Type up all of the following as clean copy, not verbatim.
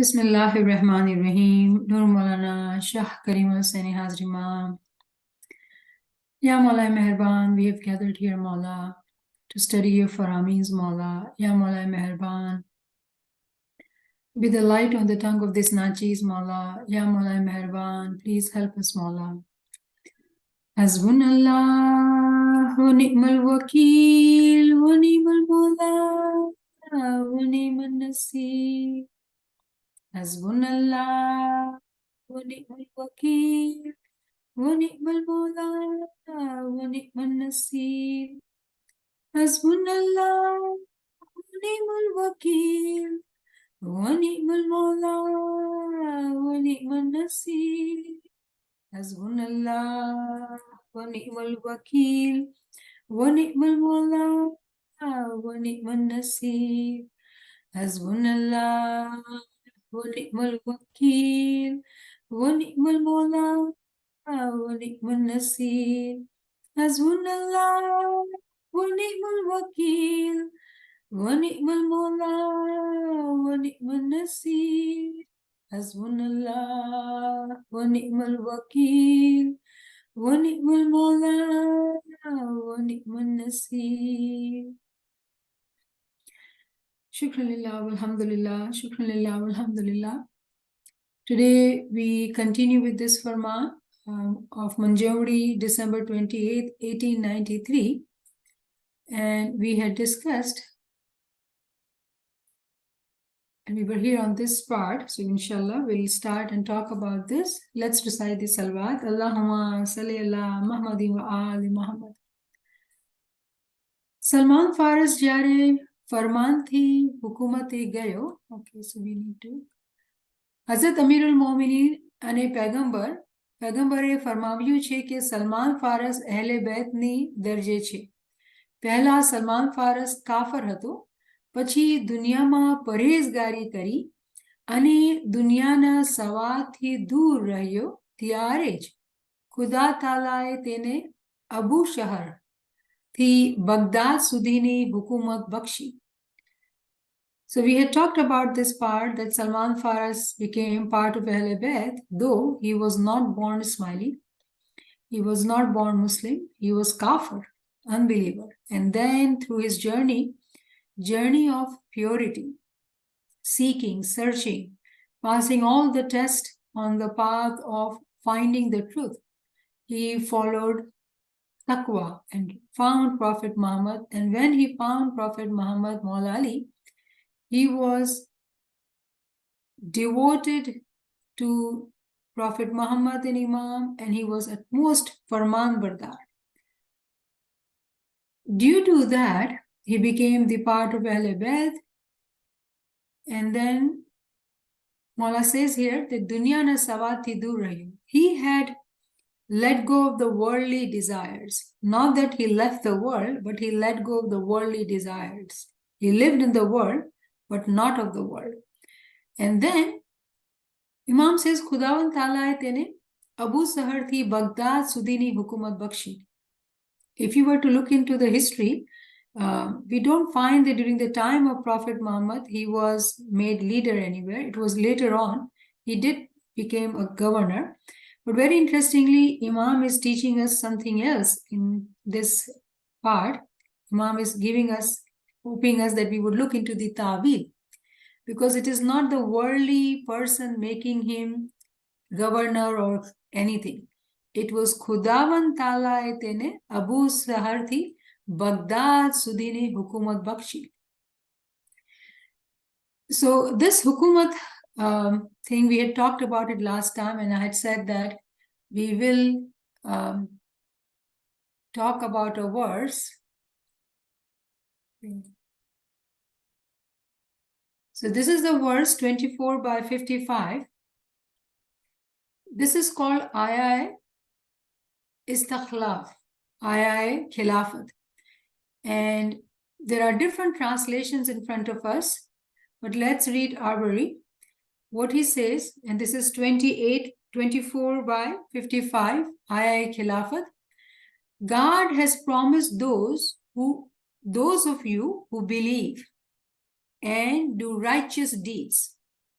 Bismillahirrahmanirrahim. Nur Maulana Shah Karim Hussain Hazrima. Ya Maula Meherban, we have gathered here, Maula, to study your Farameens, Maula. Ya Maula Meherban, be the light on the tongue of this Nachis, Maula. Ya Maula Meherban, please help us, Maula. Hasbunallah wa ni'mal wakil wa ni'mal mawla wa ni'mal nasir. Hasbunallah wa ni'mal wakil wa ni'mal mawla wa ni'mal nasir. Hasbunallah wa ni'mal wakil wa ni'mal mawla wa ni'mal nasir. Hasbunallah wa ni'mal wakil wa ni'mal mawla wa ni'mal nasir. Hasbunallah wa ni'mal wakil wa ni'mal mawla wa ni'mal nasir. Hasbunallah wa ni'mal wakil wa ni'mal mawla wa ni'mal nasir. Hasbunallah wa ni'mal wakil wa ni'mal mawla wa ni'mal nasir. Shukran lillah walhamdulillah, shukran lillah walhamdulillah. Today we continue with this Farman of Manjari, December 28th, 1893. And we had discussed, and we were here on this part, so inshallah we'll start and talk about this. Let's recite the salawat. Allahumma salli ala Muhammadin wa ali Muhammad. Salman Faris jare Farman thi hukumate gayo. Okay, so we need to. Hazrat Amirul Mominin અને પેગમ્બરે ફરમાવ્યું છે કે સલમાન ફારસ અહેલે બેતની દરજે છે. પહેલા સલમાન ફારસ કાફર હતો, પછી દુનિયામાં પરેઝગારી કરી અને દુનિયાના સવાદથી દૂર રહ્યો, ત્યારે જ ખુદા તાલાએ તેને અબુ શહરથી બગદાદ સુધીની હુકુમત બક્ષી. So we had talked about this part that Salman Faris became part of Ahl Bayt, though he was not born Ismaili, he was not born Muslim, he was kafir, unbeliever. And then through his journey of purity, seeking, searching, passing all the tests on the path of finding the truth, he followed taqwa and found Prophet Muhammad. And when he found Prophet Muhammad Maula Ali, he was devoted to Prophet Muhammad and Imam, and he was at most Farman Bardar. Due to that, he became the part of Ahl Bayt. And then Maula says here that Dunya na sawati dur rahi. He had let go of the worldly desires. Not that he left the world, but he let go of the worldly desires. He lived in the world, but not of the world. And then Imam says, Khudawan Ta'ala tene Abu Sahar thi Baghdad Sudini Hukumat Bakshi. If you were to look into the history, we don't find that during the time of Prophet Muhammad, he was made leader anywhere. It was later on, he did become a governor. But very interestingly, Imam is teaching us something else in this part. Imam is giving us, hoping us that we would look into the ta'wil, because it is not the worldly person making him governor or anything. It was Khudawan Ta'ala tene Abu Sahar thi Baghdad Sudini Hukumat Bakshi. So this Hukumat thing, we had talked about it last time, and I had said that we will talk about a verse. So this is the verse 24 by 55. This is called Ayah Istakhlaf, Ayah Khilafat. And there are different translations in front of us, but let's read Arbery. What he says, and this is 24 by 55, Ayah Khilafat. God has promised those of you who believe and do righteous deeds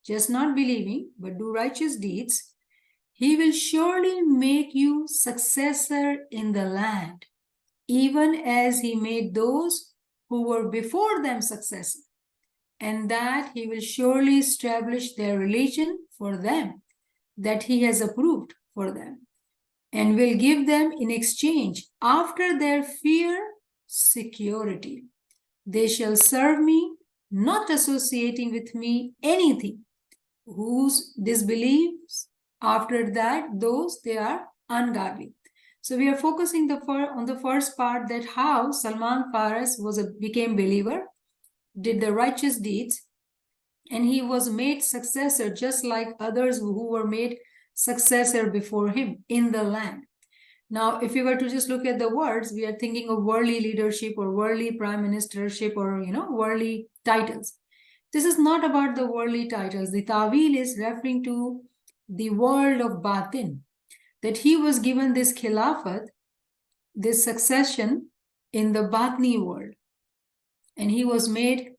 just not believing, but do righteous deeds, he will surely make you successor in the land, even as he made those who were before them successor, and that he will surely establish their religion for them, that he has approved for them, and will give them in exchange, after their fear, security. They shall serve me, not associating with me anything. Whose disbelieves, after that, those they are ungodly. So we are focusing on the first part, that how Salman Faris became believer, did the righteous deeds, and he was made successor just like others who were made successor before him in the land. Now, if you were to just look at the words, we are thinking of worldly leadership or worldly prime ministership or, worldly titles. This is not about the worldly titles. The Tawil is referring to the world of Batin, that he was given this Khilafat, this succession in the Batni world. And he was made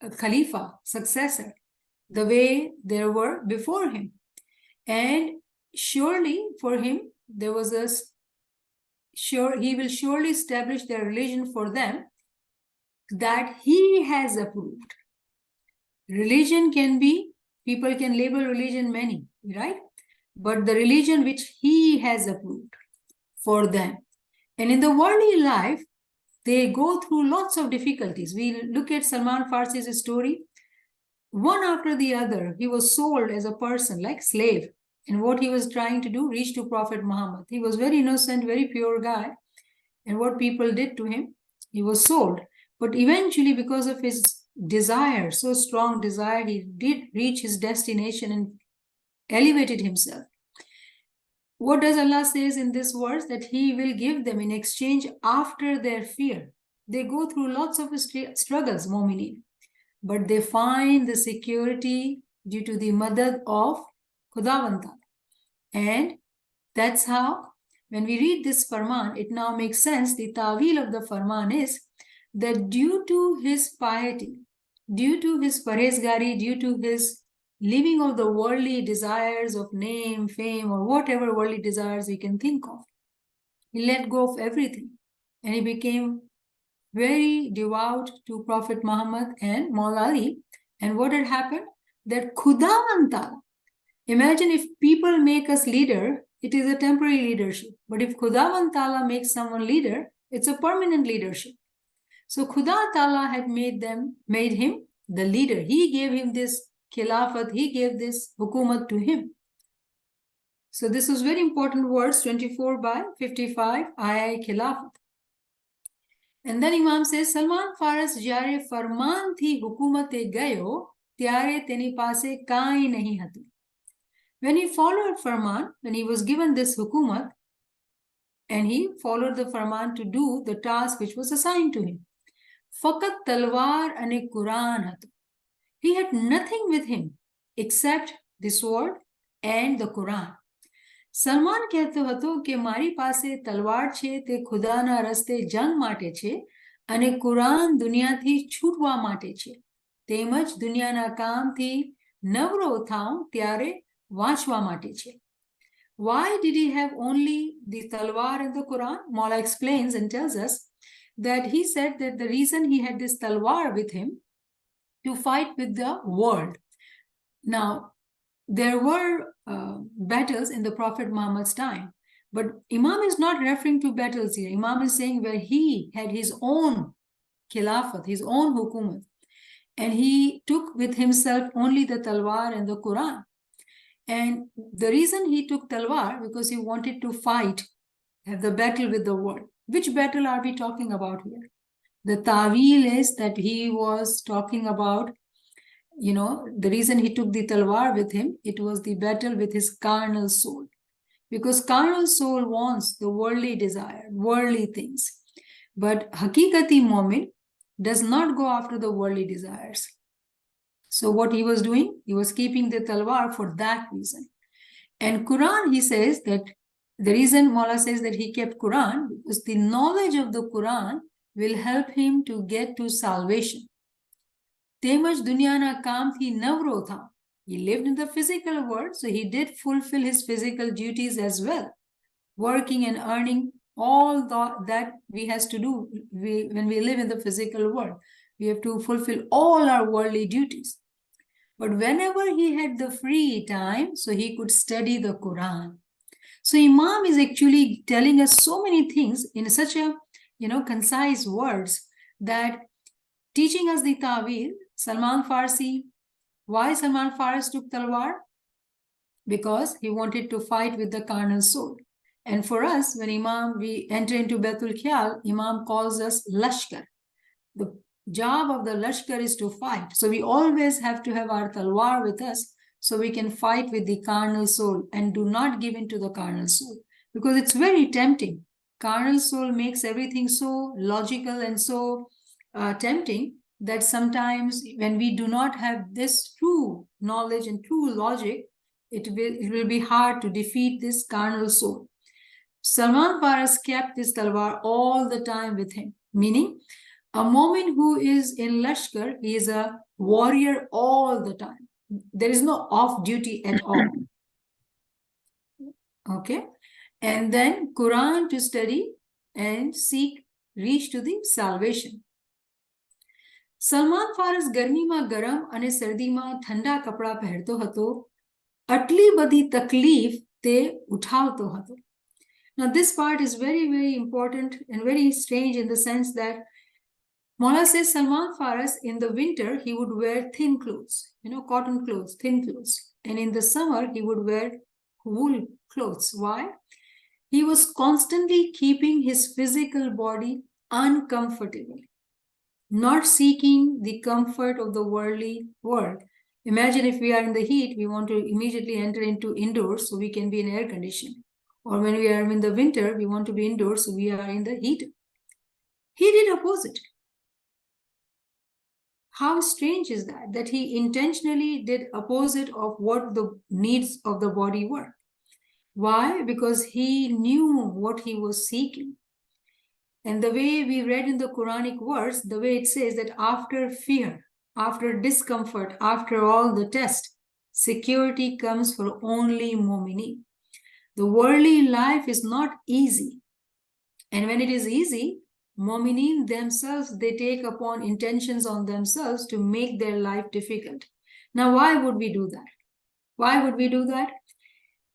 a Khalifa, successor, the way there were before him. And surely for him, there was he will surely establish their religion for them that he has approved. Religion can be, people can label religion many, right? But the religion which he has approved for them. And in the worldly life, they go through lots of difficulties. We look at Salman Farsi's story. One after the other, he was sold as a person, like slave. And what he was trying to do, reach to Prophet Muhammad. He was very innocent, very pure guy. And what people did to him, he was sold. But eventually, because of his desire, so strong desire, he did reach his destination and elevated himself. What does Allah says in this verse? That he will give them in exchange after their fear. They go through lots of struggles, mu'minin, but they find the security due to the madad of Khudawanta. And that's how, when we read this Farman, it now makes sense. The Tawil of the Farman is that due to his piety, due to his parhezgari, due to his living of the worldly desires of name, fame, or whatever worldly desires we can think of, he let go of everything. And he became very devout to Prophet Muhammad and Maula Ali. And what had happened? That Khudawanta, imagine if people make us leader, it is a temporary leadership. But if Khudawan Ta'ala makes someone leader, it's a permanent leadership. So Khuda Ta'ala had made him the leader. He gave him this khilafat, he gave this hukumat to him. So this is very important words, 24/55, Ayah Khilafat. And then Imam says, Salman Faris jare farman thi hukumate gayo, tyare teni pase kai nahi hatu. When he followed Farman, when he was given this hukumat, and he followed the Farman to do the task which was assigned to him. Fakat talwar ane Qur'an hatu. He had nothing with him except the sword and the Quran. Salman કહેતો હતો કે મારી પાસે તલવાર છે તે ખુદાના રસ્તે જંગ માટે છે અને કુરાન દુનિયાથી છૂટવા માટે છે. તેમજ દુનિયાના કામથી નવરો થાઉં ત્યારે વાંચવા માટે છે. Why did he have only the talwar and the Quran? Maula explains and tells us that he said that the reason he had this talwar with him to fight with the world. Now, there were battles in the Prophet Muhammad's time, but Imam is not referring to battles here. Imam is saying where he had his own khilafat, his own hukumat, and he took with himself only the talwar and the Quran. And the reason he took talwar, because he wanted to fight, have the battle with the world. Which battle are we talking about here? The Tawil is that he was talking about, the reason he took the talwar with him, it was the battle with his carnal soul. Because carnal soul wants the worldly desire, worldly things. But Hakikati Mu'min does not go after the worldly desires. So what he was doing, he was keeping the talwar for that reason. And Quran, he says that the reason Maula says that he kept Quran, because the knowledge of the Quran will help him to get to salvation. તેમજ દુનિયાના કામથી નવરો થા. He lived in the physical world, so he did fulfill his physical duties as well, working and earning all that we has to do when we live in the physical world. We have to fulfill all our worldly duties. But whenever he had the free time, so he could study the Quran. So Imam is actually telling us so many things in such a concise words that teaching us the ta'wil. Salman Farsi, why Salman Farsi took talwar? Because he wanted to fight with the carnal soul. And for us, when we enter into Baitul Khiyal, Imam calls us Lashkar. The job of the Lashkar is to fight. So we always have to have our talwar with us so we can fight with the carnal soul and do not give in to the carnal soul. Because it's very tempting. Carnal soul makes everything so logical and so tempting that sometimes when we do not have this true knowledge and true logic, it will be hard to defeat this carnal soul. Salman Farsi kept this talwar all the time with him, meaning a moment who is in Lashkar, he is a warrior all the time. There is no off duty at all. Okay? And then Quran to study and seek, reach to the salvation. Salman ફારસ ગરમીમાં ગરમ અને શરદીમાં ઠંડા કપડા પહેરતો હતો. આટલી બધી તકલીફ તે ઉઠાવતો હતો. Now this part is very, very important and very strange in the sense that Mola says Salman Faras in the winter he would wear thin clothes, cotton clothes, thin clothes. And in the summer he would wear wool clothes. Why? He was constantly keeping his physical body uncomfortable, not seeking the comfort of the worldly world. Imagine if we are in the heat, we want to immediately enter into indoors so we can be in air conditioning. Or when we are in the winter, we want to be indoors so we are in the heat. He did opposite. How strange is that? That he intentionally did opposite of what the needs of the body were. Why? Because he knew what he was seeking. And the way we read in the Quranic verse, the way it says that after fear, after discomfort, after all the test, security comes for only mu'mineen. The worldly life is not easy. And when it is easy, mu'mineen themselves, they take upon intentions on themselves to make their life difficult. Now, why would we do that? Why would we do that?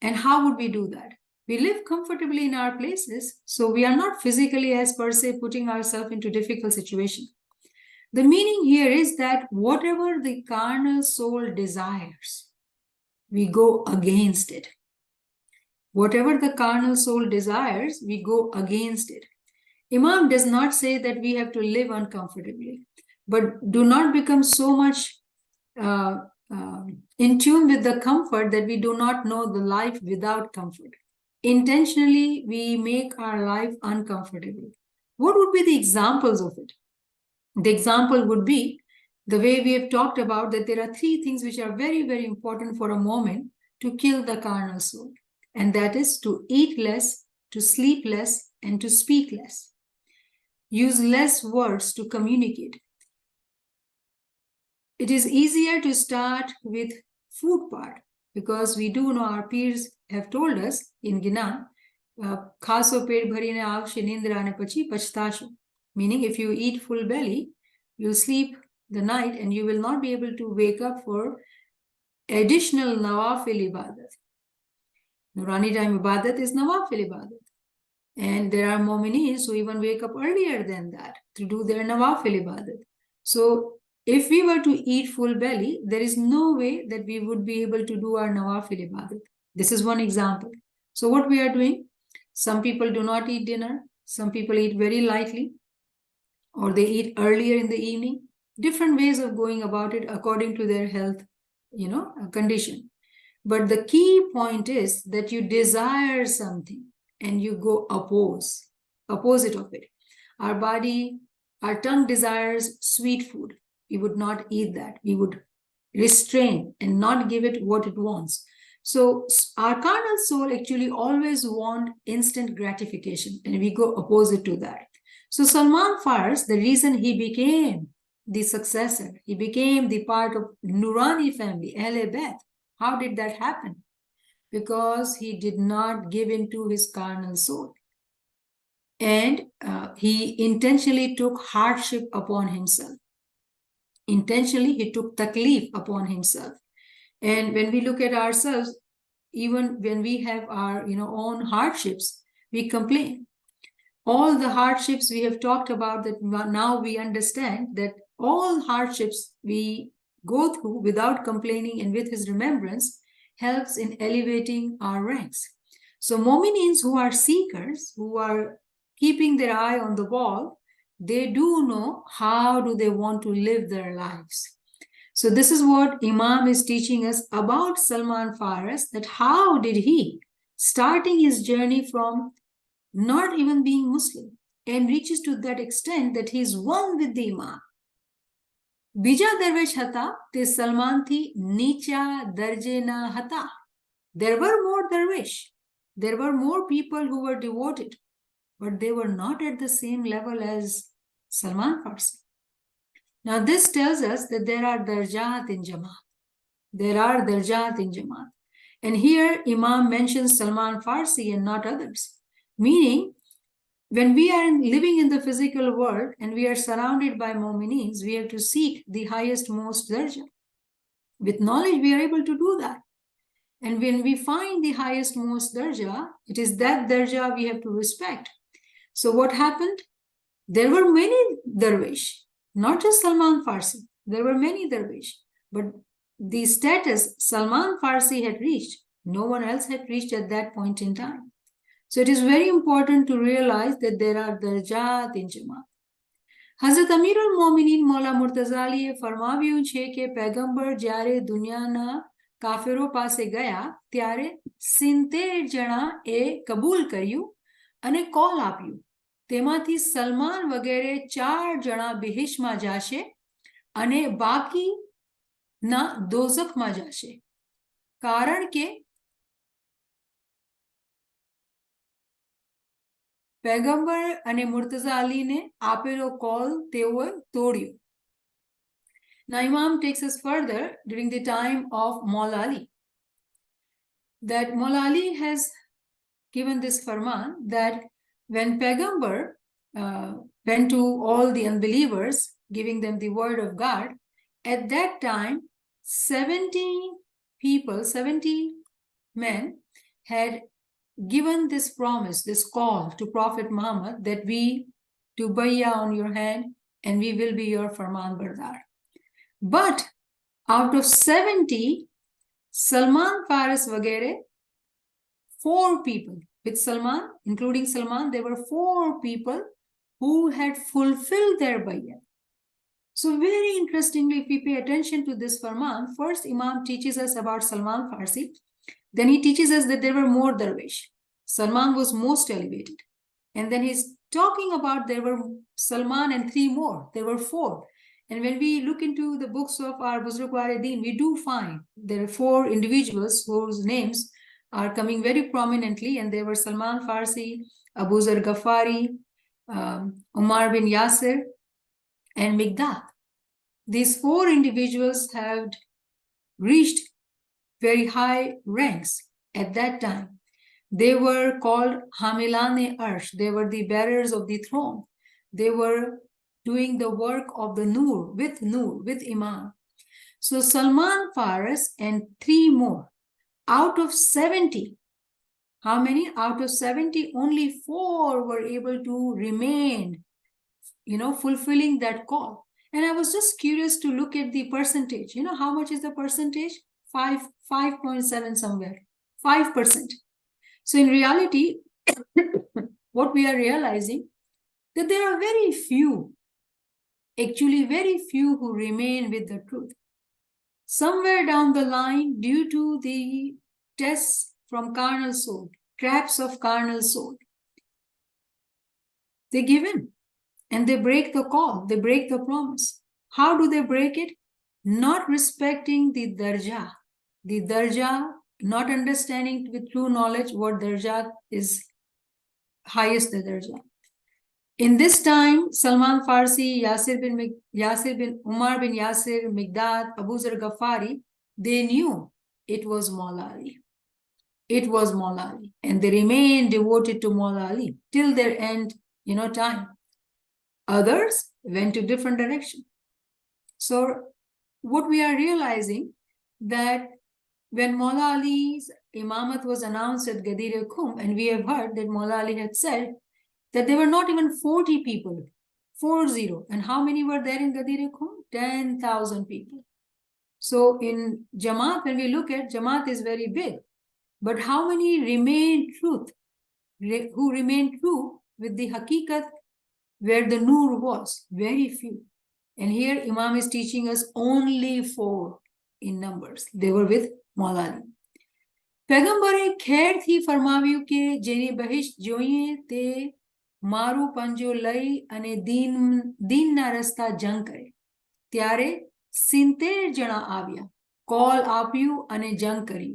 And how would we do that? We live comfortably in our places, so we are not physically as per se putting ourselves into difficult situation. The meaning here is that whatever the carnal soul desires, we go against it. Whatever the carnal soul desires, we go against it. Imam does not say that we have to live uncomfortably, but do not become so much in tune with the comfort that we do not know the life without comfort. Intentionally, we make our life uncomfortable. What would be the examples of it? The example would be the way we have talked about that there are three things which are very, very important for a moment to kill the carnal soul. And that is to eat less, to sleep less, and to speak less. Use less words to communicate. It is easier to start with food part because we do know our peers have told us in Gnan, khaso pet bharine avshe nindra ane pachi pachtasho. Meaning if you eat full belly, you'll sleep the night and you will not be able to wake up for additional nawafil ibadat. Nurani time ibadat is nawafil ibadat. And there are mu'mineen who even wake up earlier than that to do their nawafil ibadat. So if we were to eat full belly, there is no way that we would be able to do our nawafil ibadat. This is one example. So what we are doing, some people do not eat dinner, some people eat very lightly, or they eat earlier in the evening. Different ways of going about it according to their health, condition. But the key point is that you desire something and you go opposite of it. Our body, our tongue desires sweet food. We would not eat that. We would restrain and not give it what it wants. So our carnal soul actually always want instant gratification and we go opposite to that. So Salman Fars, the reason he became the successor. He became the part of Nurani family, Ahle Bayt. How did that happen? Because he did not give in to his carnal soul. And he intentionally took hardship upon himself. Intentionally, he took taklif upon himself. And when we look at ourselves, even when we have our own hardships, we complain. All the hardships we have talked about, that now we understand that all hardships we go through without complaining and with his remembrance helps in elevating our ranks. So Mominins who are seekers, who are keeping their eye on the ball, they do know how do they want to live their lives. So this is what Imam is teaching us about Salman Faris, that how did he, starting his journey from not even being Muslim, and reaches to that extent that he is one with the Imam. Bija darvish hata, te Salman thi nicha darje na hata. There were more darvish. There were more people who were devoted, but they were not at the same level as Salman Farsi. Now this tells us that there are darjat in Jama'at. There are darjat in Jama'at. And here Imam mentions Salman Farsi and not others. Meaning, when we are living in the physical world and we are surrounded by Mu'minins, we have to seek the highest, most darja. With knowledge, we are able to do that. And when we find the highest, most darja, it is that darja we have to respect. So what happened? There were many darwish, not just Salman Farsi. There were many darwish. But the status Salman Farsi had reached, no one else had reached at that point in time. So it is very important to realize that there are darjat in Jama'at. Hazrat Amirul Mominin Mola Murtazali ફરમાવ્યું છે કે પેગમ્બર જ્યારે દુનિયાના કાફેરો પાસે ગયા ત્યારે 70 જણા એ કબૂલ કર્યું અને કોલ આપ્યું. તેમાંથી સલમાન વગેરે 4 જણા બિહિશમાં જાશે અને બાકી ના દોઝખમાં જાશે. કારણ કે પેગમ્બર અને મુર્તઝા અલીને આપેલો કોલ તેઓએ તોડ્યો. Now Imam takes us further during the time of Maula Ali, that Maula Ali has given this farman that when Pegambar went to all the unbelievers, giving them the word of God, at that time 70 people, 70 men had given this promise, this call to Prophet Muhammad, that we do bayya on your hand and we will be your farman bardar. But out of 70, Salman Faris Vagere, 4 people, with Salman, including Salman, there were 4 people who had fulfilled their bayya. So very interestingly, if we pay attention to this farman, first Imam teaches us about Salman Farsi. Then he teaches us that there were more darwish. Salman was most elevated. And then he's talking about there were Salman and 3 more. There were 4. And when we look into the books of our Buzrugwar-e-Din, we do find there are 4 individuals whose names are coming very prominently. And they were Salman Farsi, Abu Zar Ghaffari, Umar bin Yasir, and Migdad. These 4 individuals have reached very high ranks at that time. They were called Hamilane Arsh. They were the bearers of the throne. They were doing the work of the Nur, with Imam. So Salman Faris and 3 more. Out of 70, how many? Out of 70, only 4 were able to remain, fulfilling that call. And I was just curious to look at the percentage. You know how much is the percentage? 5.7 somewhere, 5%. So in reality, what we are realizing, that there are very few, actually very few who remain with the truth. Somewhere down the line, due to the tests from carnal soul, traps of carnal soul, they give in and they break the call, they break the promise. How do they break it? Not respecting the darja. The darja, not understanding with true knowledge what darja is, highest the darja. In this time, Salman Farsi, Yasir bin Umar bin Yasir, Migdad, Abu Zar Ghaffari, they knew it was Maula Ali. It was Maula Ali. And they remained devoted to Maula Ali till their end, time. Others went to different direction. So what we are realizing that when Maula Ali's Imamat was announced at Ghadir-e-Khum, and we have heard that Maula Ali had said that there were not even 40 people, 40. And how many were there in Ghadir-e-Khum? 10,000 people. So in Jama'at, when we look at, Jama'at is very big. But how many remained who remained true with the Hakikat where the Noor was? Very few. And here Imam is teaching us only 4 in numbers. They were with Maula Ali. પેગમ્બરે ખેરથી ફરમાવ્યું કે જેની બહિષ્ટ જોઈએ તે મારું પંજો લઈ અને દીનના રસ્તા જંગ કરે. ત્યારે 70 જણા આવ્યા, કોલ આપ્યું અને જંગ કરી.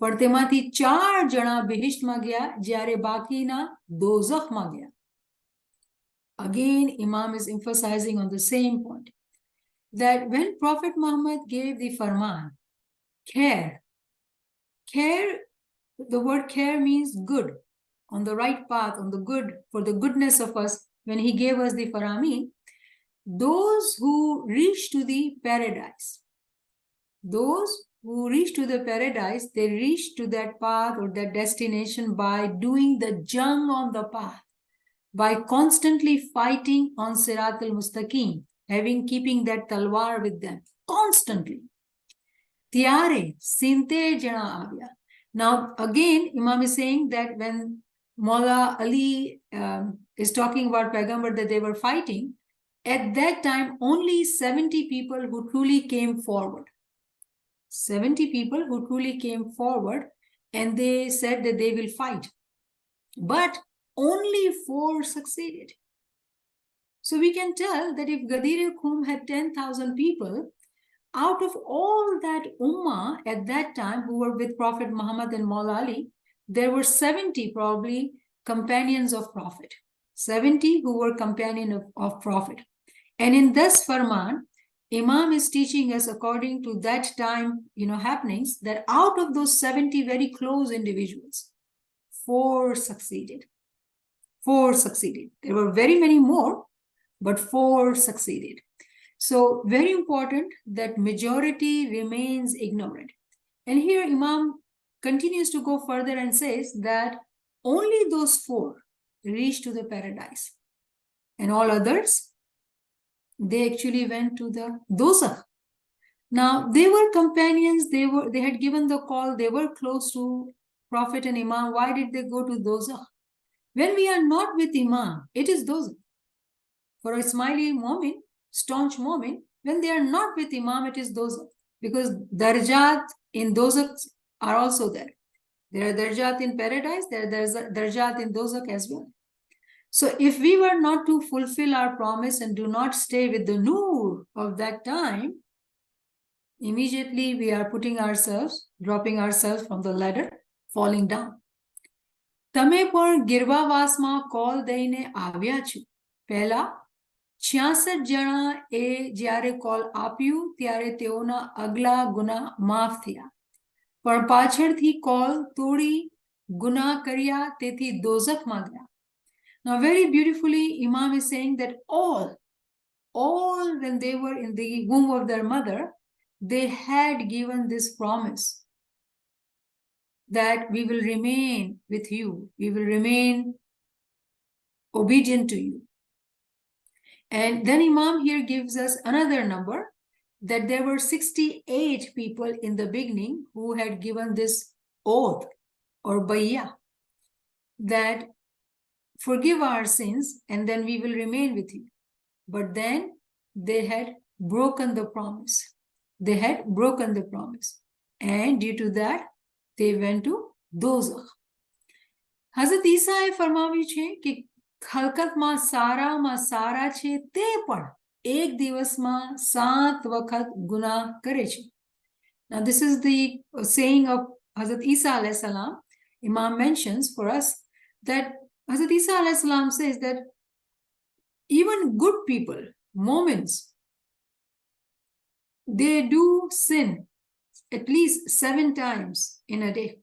પણ તેમાંથી 4 જણા બહિષ્ટમાં ગયા, જ્યારે બાકીના દોઝખમાં ગયા. Again, Imam is emphasizing on the same point that when Prophet Muhammad gave the Farman, care, the word care means good, on the right path, on the good, for the goodness of us. When he gave us the Farami, those who reach to the paradise, they reach to that path or that destination by doing the jang on the path, by constantly fighting on Sirat al-Mustaqim, keeping that talwar with them constantly. Tiare 70 jana avya. Now again, Imam is saying that when Maula Ali is talking about Paigambar that they were fighting, at that time only 70 people who truly came forward. 70 people who truly came forward, and they said that they will fight. But only 4 succeeded. So we can tell that if Ghadir-e-Khum had 10,000 people, out of all that ummah at that time who were with Prophet Muhammad and Maula Ali, there were 70 probably companions of Prophet. 70 who were companion of Prophet. And in this Farman, Imam is teaching us according to that time, happenings, that out of those 70 very close individuals, 4 succeeded. 4 succeeded. There were very many more, but 4 succeeded. So very important that majority remains ignorant. And here Imam continues to go further and says that only those 4 reach to the paradise. And all others, they actually went to the dozakh. Now they were companions, they had given the call, they were close to Prophet and Imam. Why did they go to dozakh? When we are not with Imam, it is dozakh. For a smiley moment, staunch moment, when they are not with Imam, it is dozakh, because darjat in dozakh are also there. There are darjat in paradise, there are darjat in dozakh as well. So if we were not to fulfill our promise and do not stay with the noor of that time, immediately we are dropping ourselves from the ladder, falling down. તમે પણ ગિરવાવાસમાં call દઈને આવ્યા છો. પહેલા 66 જણા એ જ્યારે call આપ્યું ત્યારે તેઓના અગલા ગુના માફ થયા, પણ પાછળથી કોલ તોડી ગુના કર્યા તેથી દોઝખમાં ગયા. Now very beautifully Imam is saying that all when they were in the womb of their mother, they had given this promise that we will remain with you, we will remain obedient to you. And then Imam here gives us another number, that there were 68 people in the beginning who had given this oath or bayah, that forgive our sins and then we will remain with you. But then they had broken the promise. And due to that, they went to dozakh. Hazrat Isa એ ફરમાવ્યું છે કે ખલકતમાં સારામાં સારા છે તે પણ એક દિવસમાં 7 વખત ગુનાહ કરે છે. Now this is the saying of Hazrat Isa alayhi salam. Imam mentions for us that Hazrat Isa alayhi salam says that Even good people, moments, they do sin at least 7 times in a day.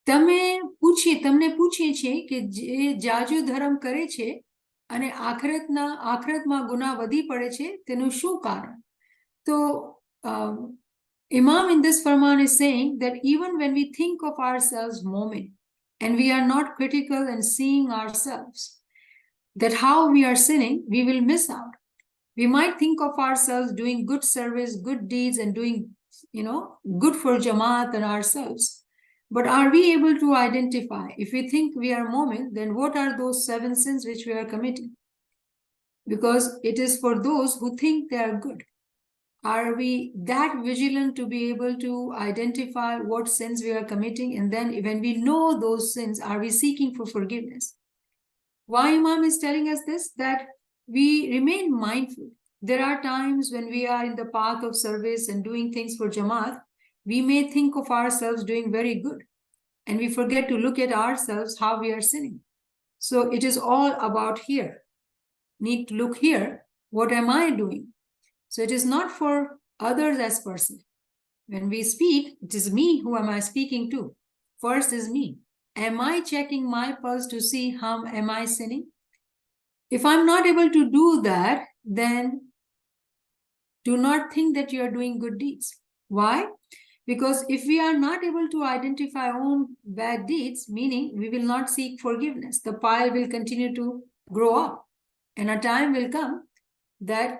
તમને પૂછીએ છે કે જે જાજુ ધર્મ કરે છે અને આખરતમાં ગુનાહ વધી પડે છે તેનું શું કારણ? તો Imam in this Farman is saying that even when we think of ourselves moment and we are not critical and seeing ourselves, that how we are sinning, we will miss out. We might think of ourselves doing good service, good deeds, and doing, good for Jama'at and ourselves. But are we able to identify? If we think we are moment, then what are those 7 sins which we are committing? Because it is for those who think they are good. Are we that vigilant to be able to identify what sins we are committing? And then when we know those sins, are we seeking for forgiveness? Why Imam is telling us this? That we remain mindful. There are times when we are in the path of service and doing things for Jamaat, we may think of ourselves doing very good, and we forget to look at ourselves how we are sinning. So it is all about here. Need to look here. What am I doing? So it is not for others as person. When we speak, it is me who am I speaking to. First is me. Am I checking my pulse to see how am I sinning? If I'm not able to do that, then do not think that you are doing good deeds. Why? Because if we are not able to identify our own bad deeds, meaning we will not seek forgiveness, the pile will continue to grow up. And a time will come that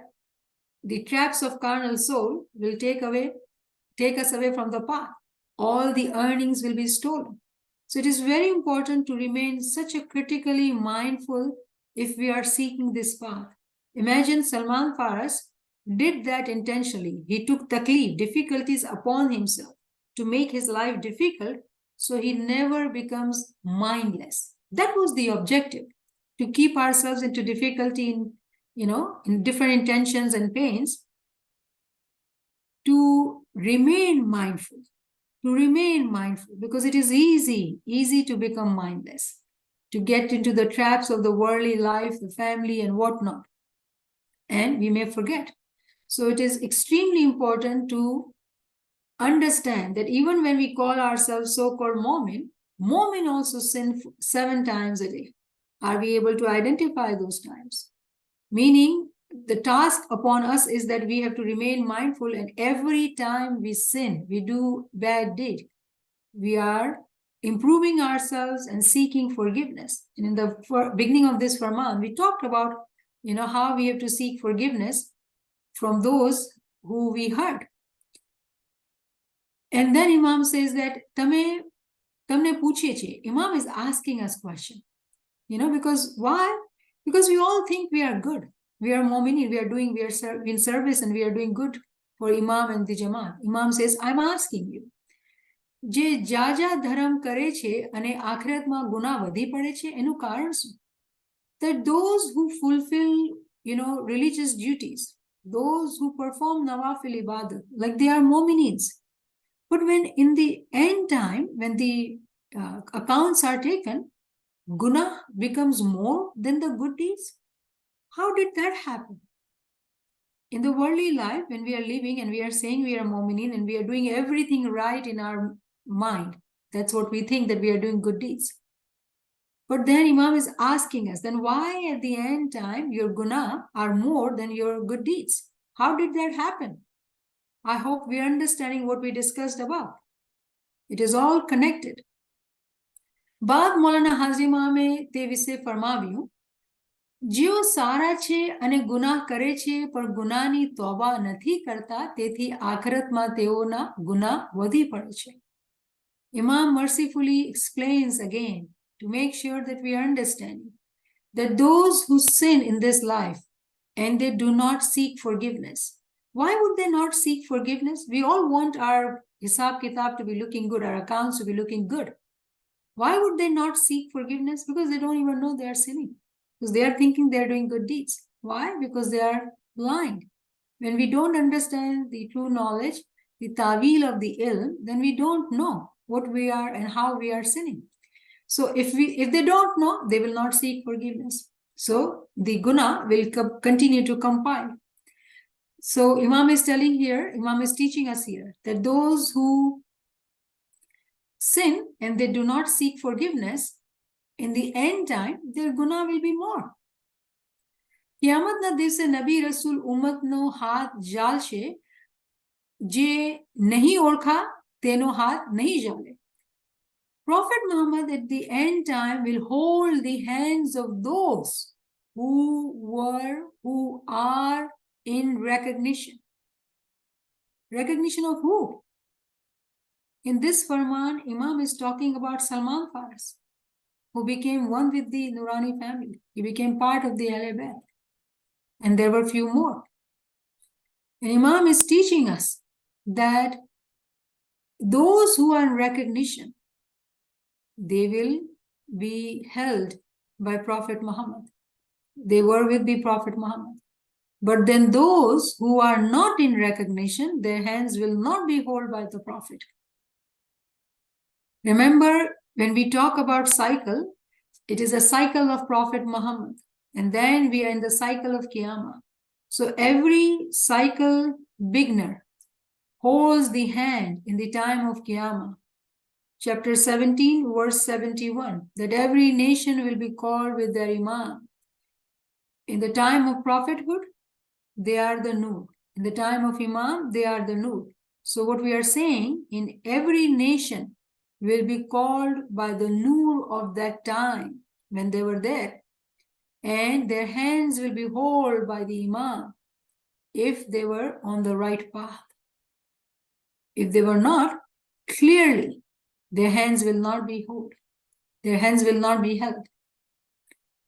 the traps of carnal soul will take us away from the path. All the earnings will be stolen. So it is very important to remain such a critically mindful if we are seeking this path. Imagine Salman Faras did that intentionally. He took taklif, difficulties upon himself to make his life difficult, so he never becomes mindless. That was the objective, to keep ourselves into difficulty in different intentions and pains, to remain mindful, because it is easy to become mindless, to get into the traps of the worldly life, the family and whatnot, and we may forget. So it is extremely important to understand that even when we call ourselves so-called Momin also sin 7 times a day. Are we able to identify those times? Meaning, the task upon us is that we have to remain mindful, and every time we sin, we do bad deed, we are improving ourselves and seeking forgiveness. And in the beginning of this Farman, we talked about, how we have to seek forgiveness from those who we hurt. And then Imam says that tamne puche che. Imam is asking us question. Because why? Because we all think we are good. We are mu'minin, we are in service and we are doing good for Imam and the Jama'at. Imam says, I'm asking you, જે જાજા ધર્મ કરે છે અને આખિરતમાં ગુનાહ વધી પડે છે, એનું કારણ શું? That those who fulfill, religious duties, those who perform nawafil ibadat, like they are mu'minins. But when in the end time, when the accounts are taken, Guna becomes more than the good deeds. How did that happen? In the worldly life, when we are living and we are saying we are mu'minin and we are doing everything right in our mind, that's what we think, that we are doing good deeds. But then Imam is asking us, then why at the end time your guna are more than your good deeds? How did that happen? I hope we are understanding what we discussed above. It is all connected. બાદ મૌલાના હાજી ઇમામે તે વિશે ફરમાવ્યું, જેઓ સારા છે અને ગુનાહ કરે છે પણ ગુનાહની તોબા નથી કરતા, તેથી આખરતમાં તેઓના ગુનાહ વધી પડે છે. Imam mercifully explains again to make sure that we are understanding that those who sin in this life and they do not seek forgiveness. Why would they not seek forgiveness? We all want our hisab kitab to be looking good, our accounts to be looking good. Why would they not seek forgiveness? Because they don't even know they are sinning. Because they are thinking they are doing good deeds. Why? Because they are blind. When we don't understand the true knowledge, the ta'wil of the ilm, then we don't know what we are and how we are sinning. So if they don't know, they will not seek forgiveness. So the guna will continue to compile. So Imam is telling here, Imam is teaching us here that those who sin and they do not seek forgiveness, in the end time, their guna will be more. Qiyamatના દિવસે નબી રસૂલ ઉમ્મતનો હાથ જાળશે, જે નહીં ઓળખા તેનો હાથ નહીં જાળે. Prophet Muhammad at the end time will hold the hands of those who are in recognition. Recognition of who? In this Farman, Imam is talking about Salman Faris, who became one with the Nurani family. He became part of the Ahle Bayt. And there were few more. And Imam is teaching us that those who are in recognition, they will be held by Prophet Muhammad. They were with the Prophet Muhammad. But then those who are not in recognition, their hands will not be held by the Prophet. Remember, when we talk about cycle, it is a cycle of Prophet Muhammad. And then we are in the cycle of Qiyamah. So every cycle beginner holds the hand in the time of Qiyamah. Chapter 17, verse 71, that every nation will be called with their Imam. In the time of prophethood, they are the Nur. In the time of Imam, they are the Nur. So what we are saying, in every nation will be called by the Nur of that time when they were there. And their hands will be held by the Imam if they were on the right path. If they were not, clearly their hands will not be held. Their hands will not be held.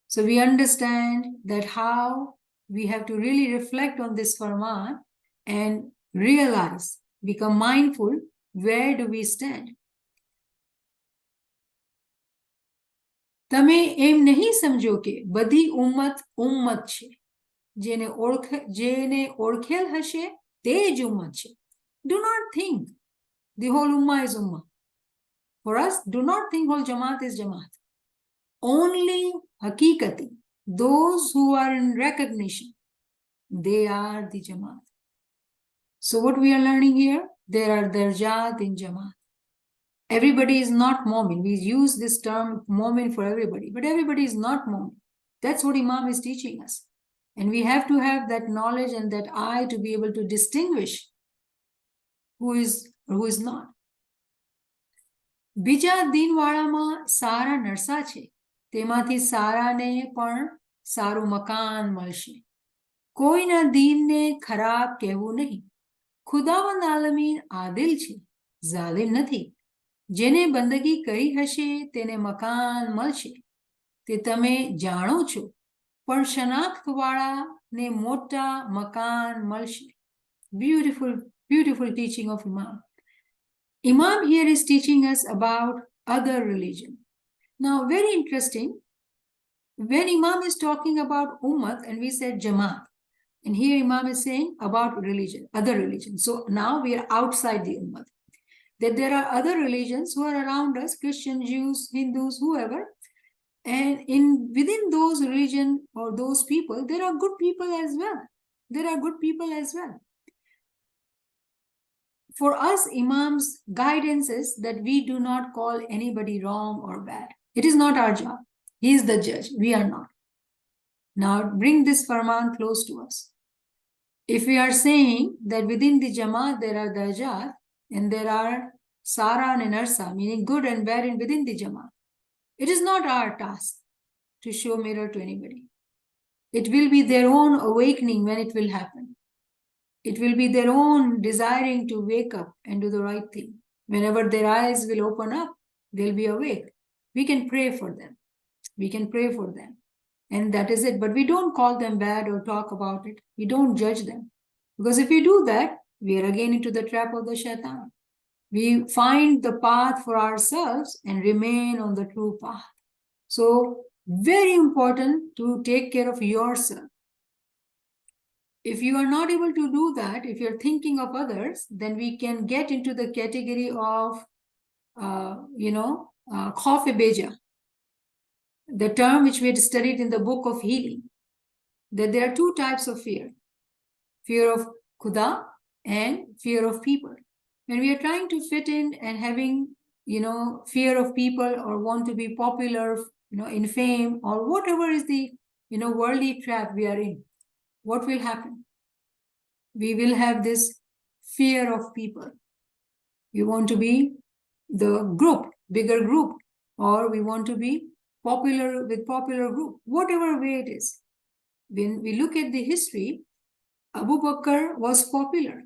So we understand that how we have to really reflect on this Farman and realize, become mindful, where do we stand? તમે એમ નહીં સમજો કે બધી ઉમ્મત છે. જેને ઓળખેલ હશે તે જ ઉમ્મત છે. Do not think the whole ummah is ummah. For us, do not think whole Jama'at is Jama'at. Only hakikati, those who are in recognition, they are the Jama'at. So what we are learning here, there are darajat in Jama'at. Everybody is not Mu'min. We use this term Mu'min for everybody, but everybody is not Mu'min. That's what Imam is teaching us. And we have to have that knowledge and that eye to be able to distinguish who is or who is not. બીજા દિનવાળામાં સારા નરસા છે, તેમાંથી સારાને પણ સારું મકાન મળશે. કોઈના દીનને ખરાબ કહેવું નહીં. ખુદાવંદ આલમીન આદિલ છે, ઝાલિમ નથી. જેને બંદગી કરી હશે તેને મકાન મળશે, તે તમે જાણો છો. પણ શનાખ્તવાળાને મોટા મકાન મળશે. Beautiful teaching of Imam. Imam here is teaching us about other religion. Now, very interesting, when Imam is talking about Ummat and we said Jama'at, and here Imam is saying about religion, other religion. So now we are outside the Ummat. That there are other religions who are around us, Christians, Jews, Hindus, whoever, and within those religion or those people, there are good people as well. There are good people as well. For us, Imam's guidance is that we do not call anybody wrong or bad. It is not our job. He is the judge. We are not. Now bring this Farman close to us. If we are saying that within the Jama'at there are darajat, and there are Sara and Narsa, meaning good and bad in within the Jama'at. It is not our task to show mirror to anybody. It will be their own awakening when it will happen. It will be their own desiring to wake up and do the right thing. Whenever their eyes will open up, they'll be awake. We can pray for them. We can pray for them. And that is it. But we don't call them bad or talk about it. We don't judge them. Because if we do that, we are again into the trap of the shaitan. We find the path for ourselves and remain on the true path. So, very important to take care of yourself. If you are not able to do that, if you're thinking of others, then we can get into the category of, khawf-e-beja. the term which we had studied in the book of healing, that there are two types of fear. Fear of Khuda and fear of people. When we are trying to fit in and having, fear of people or want to be popular, in fame or whatever is the, worldly trap we are in, what will happen? We will have this fear of people. We want to be the group, bigger group, or we want to be popular with popular group, whatever way it is. When we look at the history, Abu Bakr was popular.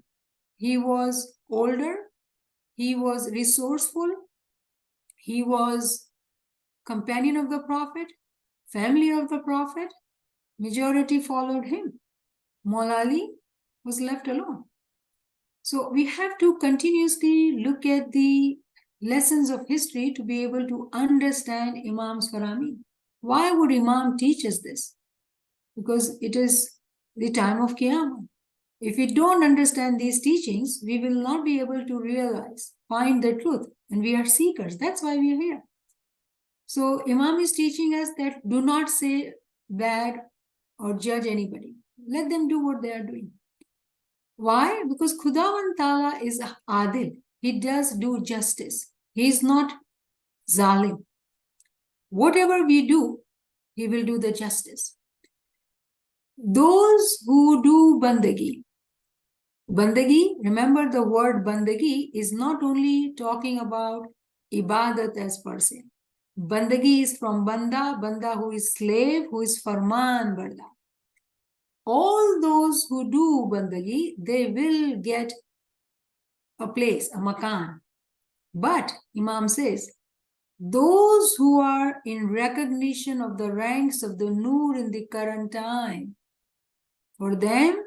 He was older. He was resourceful. He was companion of the Prophet, family of the Prophet. Majority followed him. Maula Ali was left alone. So we have to continuously look at the lessons of history to be able to understand Imam's Farami. Why would Imam teach us this? Because it is the time of Qiyamah. If we don't understand these teachings, we will not be able to realize, find the truth. And we are seekers. That's why we are here. So Imam is teaching us that do not say bad or judge anybody. Let them do what they are doing. Why? Because Khudawan Ta'ala is Adil. He does do justice. He is not Zalim. Whatever we do, he will do the justice. Those who do bandagi. Bandagi, remember the word bandagi is not only talking about ibadat as per se. Bandagi is from banda, banda who is slave, who is farman barda. All those who do bandagi, they will get a place, a makan. But Imam says, those who are in recognition of the ranks of the Noor in the current time, for them,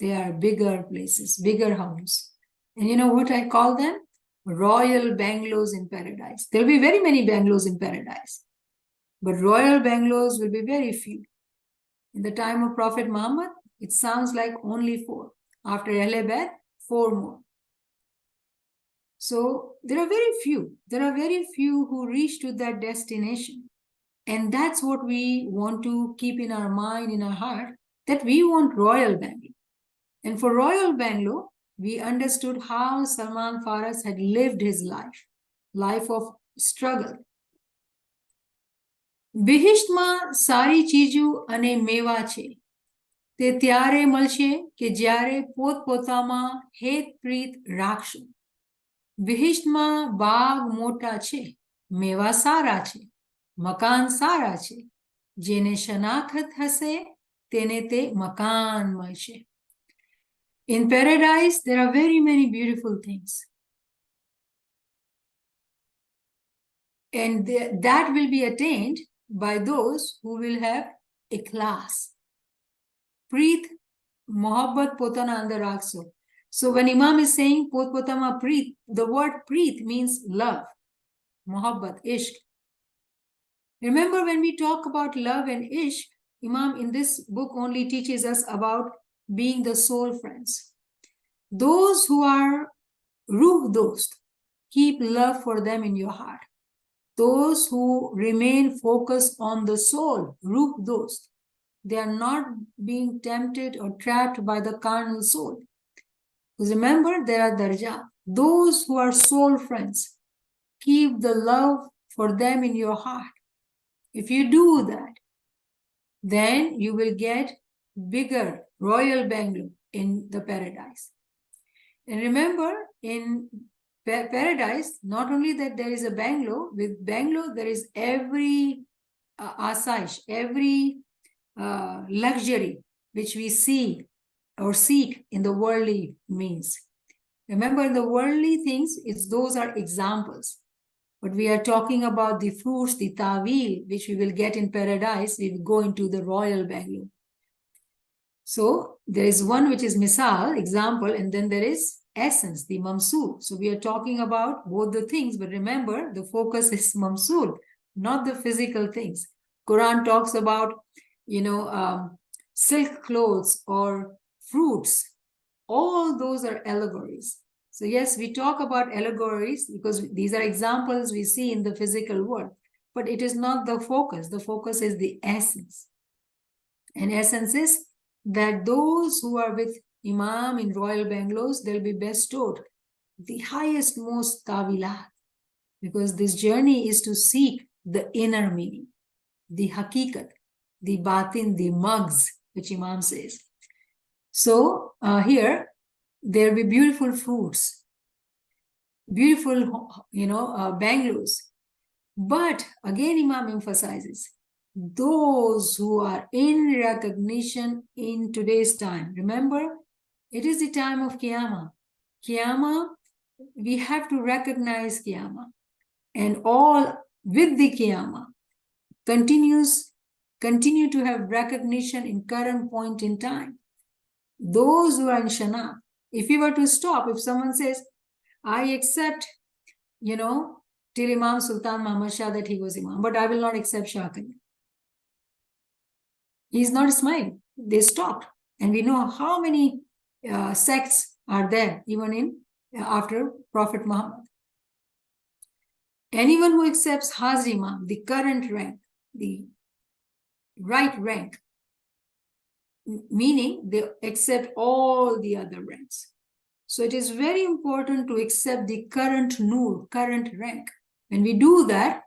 they are bigger places, bigger homes. And you know what I call them? Royal bungalows in paradise. There will be very many bungalows in paradise, but royal bungalows will be very few. In the time of Prophet Muhammad, it sounds like only 4. After Ahl Bayt, 4 more. So there are very few. There are very few who reach to that destination. And that's what we want to keep in our mind, in our heart, that we want royal bungalow. And for royal bungalow, we understood how Salman Faras had lived his life of struggle. બિહિષ્ટમાં સારી ચીજો અને મેવા છે તે ત્યારે મળશે કે જ્યારે પોતપોતામાં હેત પ્રીત રાખશું. બિહિષ્ટમાં બાગ મોટા છે, મેવા સારા છે, મકાન સારા છે. જેને શનાખત હશે તેને તે મકાન મળશે. In paradise, there are very many beautiful things. And that will be attained by those who will have ikhlas. Preet, mohabbat potana andar rakso. So when Imam is saying pot potama preet, the word preet means love, mohabbat, ishq. Remember, when we talk about love and ishq, Imam in this book only teaches us about being the soul friends. Those who are ruh dost, keep love for them in your heart. Those who remain focused on the soul, ruh dost, they are not being tempted or trapped by the carnal soul. Because remember, there are darja. Those who are soul friends, keep the love for them in your heart. If you do that, then you will get bigger royal bungalow in the paradise. And remember, in paradise, not only that there is a bungalow, with bungalow there is every asaish, every luxury which we see or seek in the worldly means. Remember, in the worldly things, those are examples. But we are talking about the fruits, the tawil, which we will get in paradise. We will go into the royal bungalow. So there is one which is misal, example, and then there is essence, the mamsul. So we are talking about both the things, but remember, the focus is mamsul, not the physical things. Quran talks about, silk clothes or fruits. All those are allegories. So yes, we talk about allegories because these are examples we see in the physical world. but it is not the focus. The focus is the essence. And essence is that those who are with Imam in royal bungalows, they'll be bestowed the highest, most tawilat, because this journey is to seek the inner meaning, the hakikat, the batin, the mugs, which Imam says. So here, there'll be beautiful fruits, beautiful, bungalows. But again, Imam emphasizes, those who are in recognition in today's time. Remember, it is the time of Qiyamah. Qiyamah, we have to recognize Qiyamah. And all with the Qiyamah continue to have recognition in current point in time. Those who are in Shana, if we were to stop, if someone says, I accept, till Imam Sultan Muhammad Shah that he was Imam, but I will not accept Shah Kali. He's not smiling. They stopped. And we know how many sects are there, even after Prophet Muhammad. Anyone who accepts Hazri Imam, the current rank, the right rank, meaning they accept all the other ranks. So it is very important to accept the current nur, current rank. When we do that,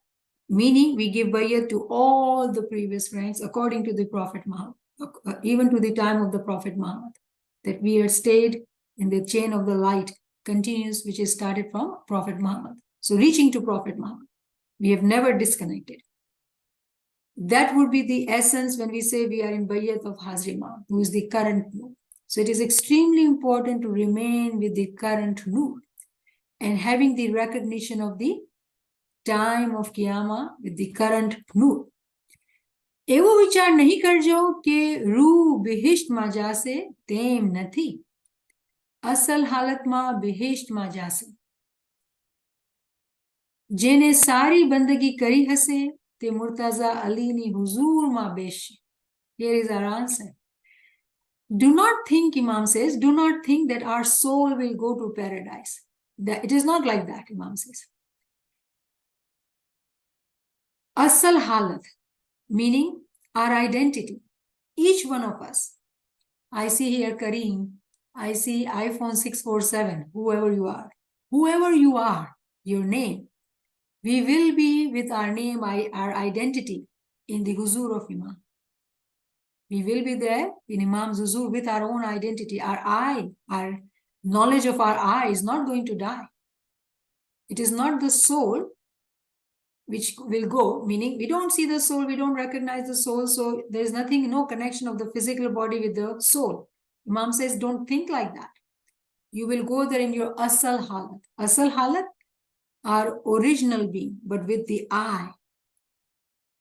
meaning we give bayat to all the previous ranks according to the Prophet Muhammad, even to the time of the Prophet Muhammad, that we are stayed in the chain of the light continuous, which is started from Prophet Muhammad. So reaching to Prophet Muhammad, we have never disconnected. That would be the essence when we say we are in bayat of Hazri Imam, who is the current nur. So it is extremely important to remain with the current nur and having the recognition of the time of Qiyamah with the current nur. એવો વિચાર નહીં કરજો કે રૂ બિહિષ્ટમાં જાશે તેમ નથી. અસલ હાલતમાં બિહિષ્ટમાં જાશે. જેને સારી બંદગી કરી હશે તે મુર્તઝા અલીની હુઝૂરમાં બેસશે. Here is our answer. Do not think, Imam says, do not think that our soul will go to paradise. It is not like that, Imam says. Asal halat, meaning our identity, each one of us. I see here Kareem, I see iPhone 647, whoever you are, your name. We will be with our name, our identity in the huzur of Imam. We will be there in Imam's huzur with our own identity. Our knowledge of our I is not going to die. It is not the soul which will go, meaning we don't see the soul, we don't recognize the soul, so there is nothing, no connection of the physical body with the soul. Imam says, don't think like that. You will go there in your asal halat. Asal halat, our original being, but with the I.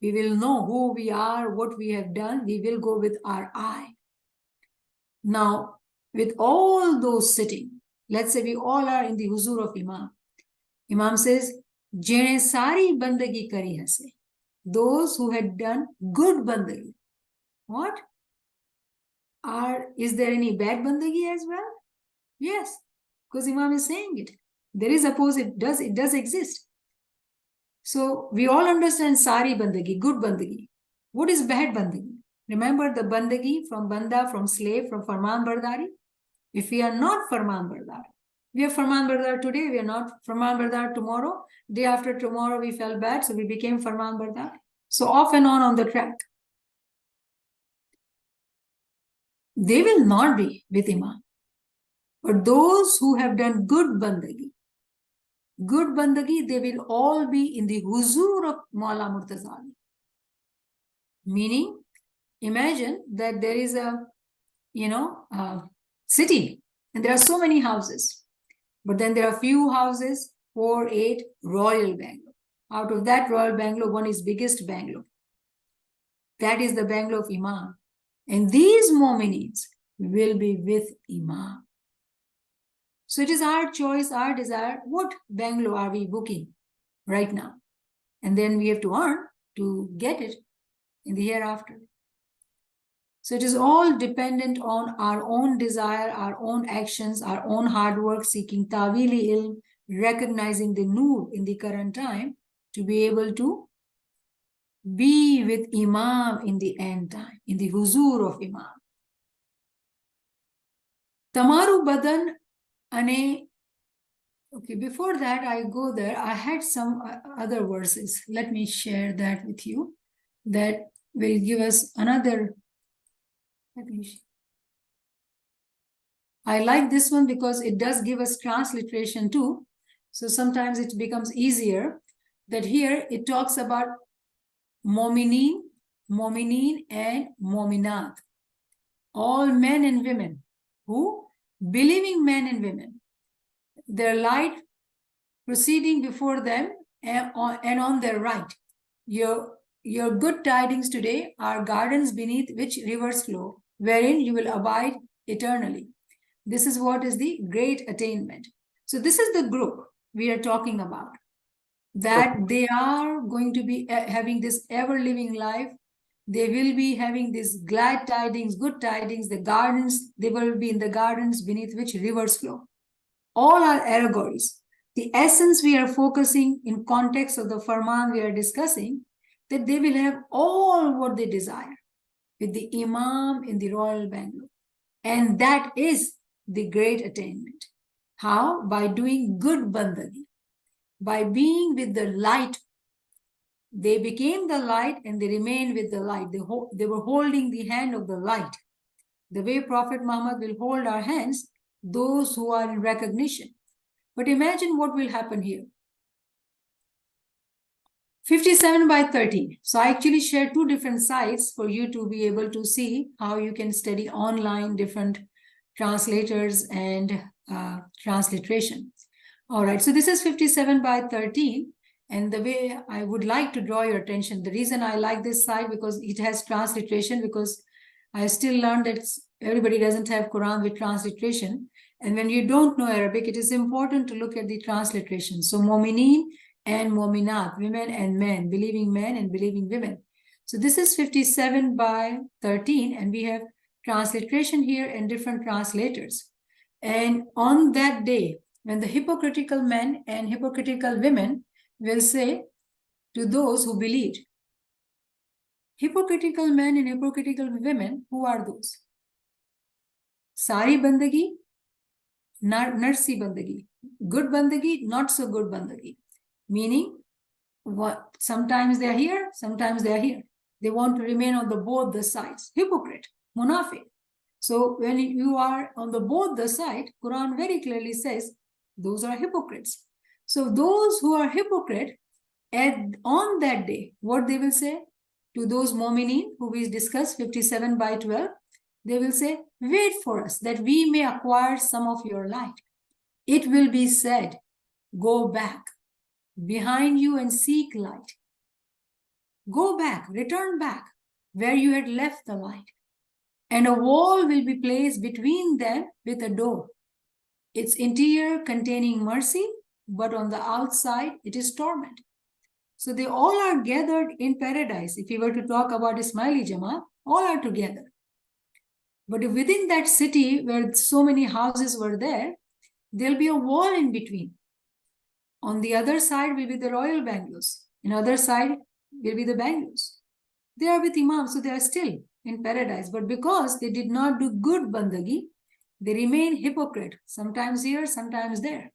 We will know who we are, what we have done. We will go with our I. Now, with all those sitting, let's say we all are in the huzur of Imam. Imam says, Jene sari bandagi kari hase. Those who had done good bandagi. What? Is there any bad bandagi as well? Yes, because Imam is saying it. There is opposite, it does exist. So we all understand sari bandagi, good bandagi. What is bad bandagi? Remember the bandagi from banda, from slave, from farman bardari? If we are not farman bardar, we are farman bardar today, we are not farman bardar tomorrow. Day after tomorrow we felt bad, so we became farman bardar. So off and on the track. They will not be with Imam. But those who have done good bandagi, they will all be in the huzur of Maula Murtaza Ali. Meaning, imagine that there is a, city, and there are so many houses. But then there are few houses, 4, 8, royal bungalow. Out of that royal bungalow, one is biggest bungalow. That is the bungalow of Imam. And these mu'minins will be with Imam. So it is our choice, our desire, what bungalow are we booking right now? And then we have to earn to get it in the hereafter. So it is all dependent on our own desire, our own actions, our own hard work, seeking tawili ilm, recognizing the nur in the current time to be able to be with Imam in the end time, in the huzur of Imam. Tamaru badan ane. Okay, before that I go there, I had some other verses. Let me share that with you. That will give us another. I like this one because it does give us transliteration too. So sometimes it becomes easier. That here it talks about Mominin, Mominin and Mominat. All men and women. Who? Believing men and women. Their light proceeding before them and on their right. Your good tidings today are gardens beneath which rivers flow, wherein you will abide eternally. This is what is the great attainment. So this is the group we are talking about, that they are going to be having this ever-living life. They will be having these glad tidings, good tidings, the gardens, they will be in the gardens beneath which rivers flow. All are allegories. The essence we are focusing in context of the Farman we are discussing, that they will have all what they desire with the Imam in the royal Bangalore. And that is the great attainment. How? By doing good bandagi, by being with the light. They became the light and they remained with the light. They were holding the hand of the light. The way Prophet Muhammad will hold our hands, those who are in recognition. But imagine what will happen here. 57 by 13. So I actually share two different sites for you to be able to see how you can study online different translators and transliteration. All right, so this is 57 by 13. And the way I would like to draw your attention, the reason I like this site because it has transliteration, because I still learned that everybody doesn't have Quran with transliteration. And when you don't know Arabic, it is important to look at the transliteration. So Mominin and Mominat, women and men, believing men and believing women. So this is 57 by 13, and we have transliteration here and different translators. And on that day, when the hypocritical men and hypocritical women will say to those who believed, hypocritical men and hypocritical women, who are those? Sari bandagi, narsi bandagi. Good bandagi, not so good bandagi. Meaning, what? Sometimes they are here, sometimes they are here. They want to remain on both the sides. Hypocrite, munafiq. So when you are on both the side, Quran very clearly says those are hypocrites. So those who are hypocrite, on that day, what they will say to those Mominin who we discussed 57 by 12, they will say, wait for us that we may acquire some of your light. It will be said, go back behind you and seek light. Go back, return back where you had left the light. And a wall will be placed between them with a door. Its interior containing mercy, but on the outside it is torment. So they all are gathered in paradise. If we were to talk about Ismaili Jama'at, all are together. But within that city where so many houses were there, there'll be a wall in between. On the other side will be the royal bangalows. On the other side will be the bangalows. They are with Imam, so they are still in paradise. But because they did not do good bandagi, they remain hypocrite, sometimes here, sometimes there.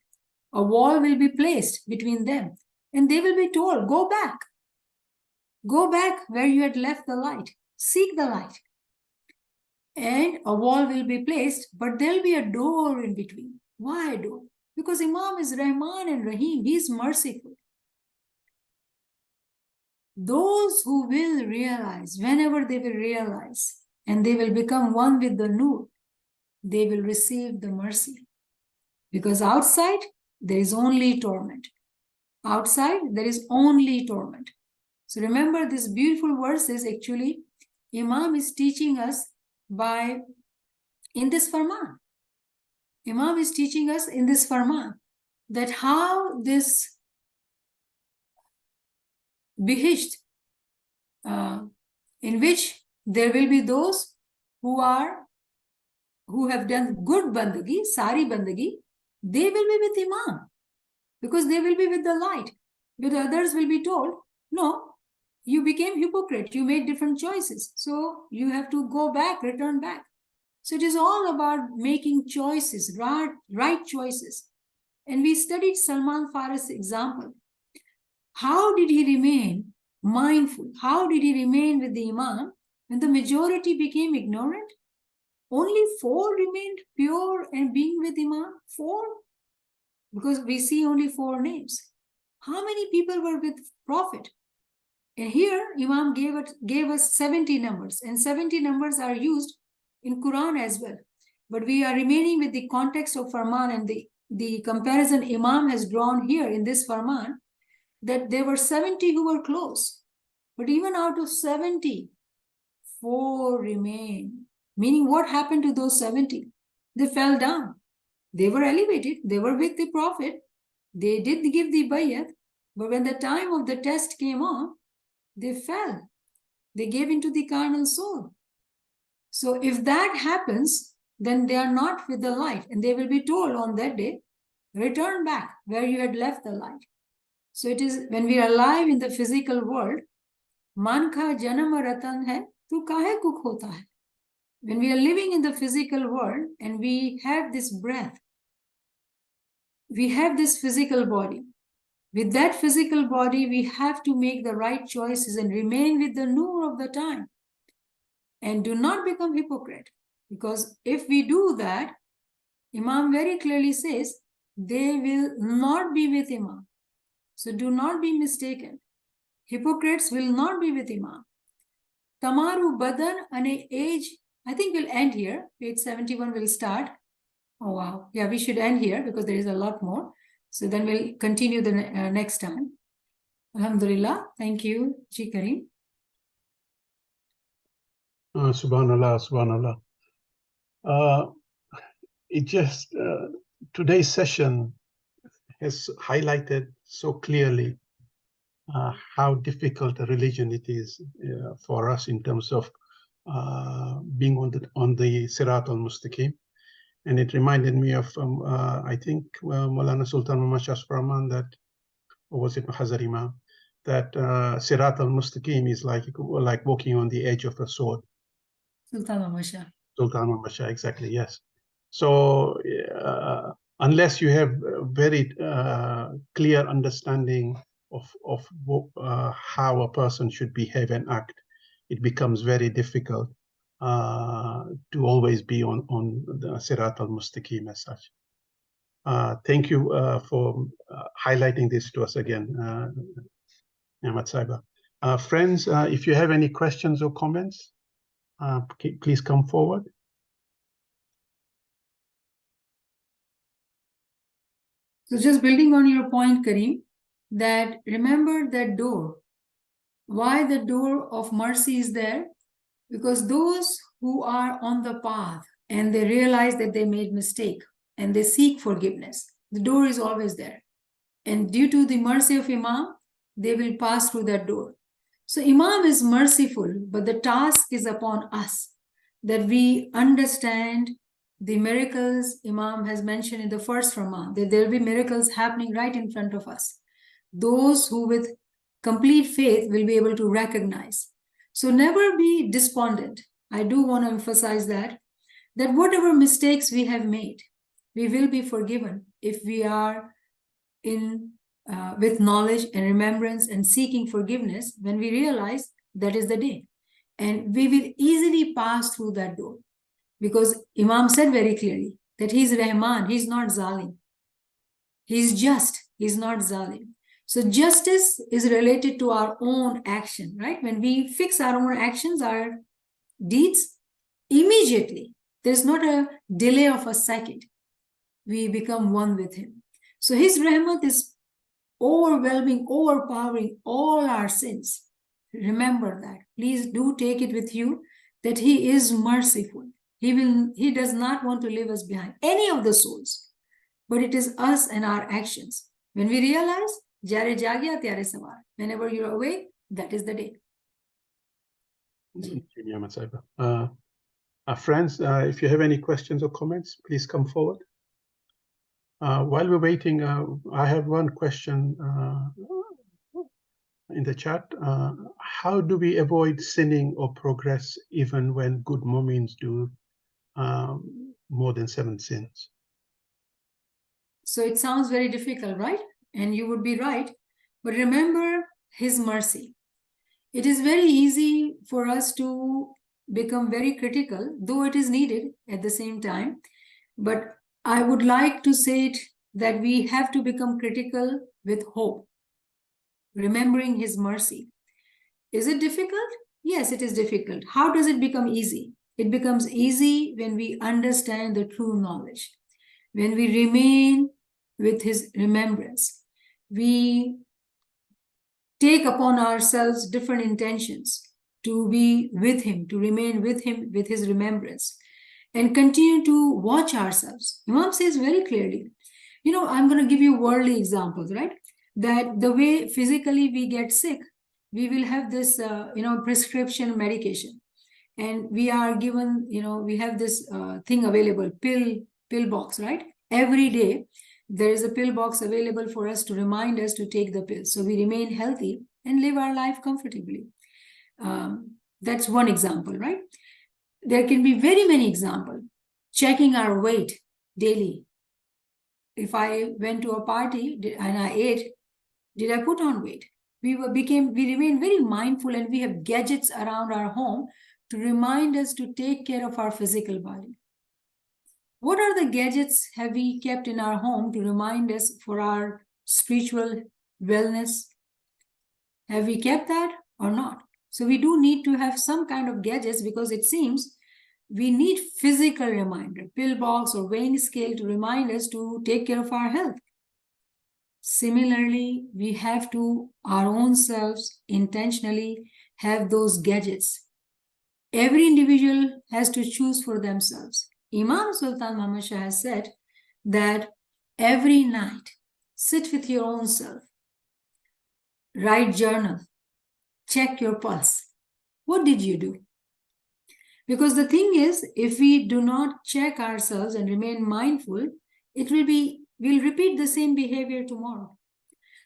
A wall will be placed between them. And they will be told, go back. Go back where you had left the light. Seek the light. And a wall will be placed, but there'll be a door in between. Why a door? Because Imam is Rahman and Rahim. He is merciful. Those who will realize, whenever they will realize, and they will become one with the Nur, they will receive the mercy. Because outside, there is only torment. Outside, there is only torment. So remember, this beautiful verse is actually, Imam is teaching us in this Farman. Imam is teaching us in this Farman that how this Bihisht, in which there will be those who have done good bandagi, sari bandagi, they will be with Imam because they will be with the light. But others will be told, no, you became hypocrite. You made different choices. So you have to go back, return back. So it is all about making choices, right choices. And we studied Salman Farisi's example. How did he remain mindful? How did he remain with the Imam when the majority became ignorant? Only 4 remained pure and being with Imam? 4? Because we see only 4 names. How many people were with Prophet? And here, Imam gave us 70 numbers, and 70 numbers are used in Quran as well. But we are remaining with the context of Farman and the comparison Imam has drawn here in this Farman, that there were 70 who were close. But even out of 70, 4 remain. Meaning, what happened to those 70? They fell down. They were elevated. They were with the Prophet. They did give the bayat. But when the time of the test came on, they fell. They gave into the carnal soul. So if that happens, then they are not with the light. And they will be told on that day, return back where you had left the light. So it is when we are alive in the physical world, man ka janam ratan hai, tu kahe ko khota hai. When we are living in the physical world and we have this breath, we have this physical body. With that physical body, we have to make the right choices and remain with the nur of the time. And do not become hypocrite. Because if we do that, Imam very clearly says, they will not be with Imam. So do not be mistaken. Hypocrites will not be with Imam. Tamaru badan ane age, I think we'll end here. Page 71 will start. Oh, wow. Yeah, we should end here because there is a lot more. So then we'll continue the next time. Alhamdulillah. Thank you, Ji Kareem. Subhanallah, Subhanallah. It just, today's session has highlighted so clearly how difficult a religion it is for us in terms of being on the Sirat al-Mustaqim. And it reminded me of, I think, Maulana Sultan Muhammad Shah Farman, that, or was it Hazar Imam, that Sirat al-Mustaqim is like walking on the edge of a sword. Sultan Muhammad Shah. Sultan Muhammad Shah, exactly, yes. So unless you have a very clear understanding of how a person should behave and act, it becomes very difficult to always be on the Sirat al-Mustaqim as such. Thank you for highlighting this to us again, Niamat Saiba. Friends, if you have any questions or comments, please come forward. So just building on your point, Kareem, that remember that door. Why the door of mercy is there? Because those who are on the path and they realize that they made mistake and they seek forgiveness, the door is always there. And due to the mercy of Imam, they will pass through that door. So Imam is merciful, but the task is upon us that we understand the miracles Imam has mentioned in the first Farman, that there will be miracles happening right in front of us. Those who with complete faith will be able to recognize. So never be despondent. I do want to emphasize that whatever mistakes we have made, we will be forgiven if we are with knowledge and remembrance and seeking forgiveness. When we realize that is the day, and we will easily pass through that door, because Imam said very clearly that he's Rahman, he's not Zalim. He's just, he's not Zalim. So justice is related to our own action, right? When we fix our own actions, our deeds, immediately, there's not a delay of a second, we become one with him. So his rahmat is overwhelming, overpowering all our sins. Remember that. Please do take it with you that he is merciful. He does not want to leave us behind, any of the souls, but it is us and our actions. When we realize, jare jagya tyare sawar, whenever you're awake, that is the day. Friends, if you have any questions or comments, please come forward. While we're waiting, I have one question. in the chat, how do we avoid sinning or progress even when good mu'mins do more than 7 sins? So it sounds very difficult, right? And you would be right. But remember his mercy. It is very easy for us to become very critical, though it is needed at the same time. But I would like to say it that we have to become critical with hope, remembering his mercy. Is it difficult? Yes, it is difficult. How does it become easy? It becomes easy when we understand the true knowledge, when we remain with his remembrance. We take upon ourselves different intentions to be with him, to remain with him with his remembrance, and continue to watch ourselves. Imam says very clearly, I'm going to give you worldly examples, right? That the way physically we get sick, we will have this, prescription medication. And we are given, we have this thing available, pill box, right? Every day, there is a pill box available for us to remind us to take the pill. So we remain healthy and live our life comfortably. That's one example, right? There can be very many examples. Checking our weight daily. If I went to a party and I ate, did I put on weight? We remain very mindful, and we have gadgets around our home to remind us to take care of our physical body. What are the gadgets have we kept in our home to remind us for our spiritual wellness? Have we kept that or not? So we do need to have some kind of gadgets, because it seems we need physical reminder, pill box or weighing scale, to remind us to take care of our health. Similarly, we have to, our own selves, intentionally have those gadgets. Every individual has to choose for themselves. Imam Sultan Muhammad Shah has said that every night, sit with your own self, write journal, check your pulse. What did you do? Because the thing is, if we do not check ourselves and remain mindful, we'll repeat the same behavior tomorrow.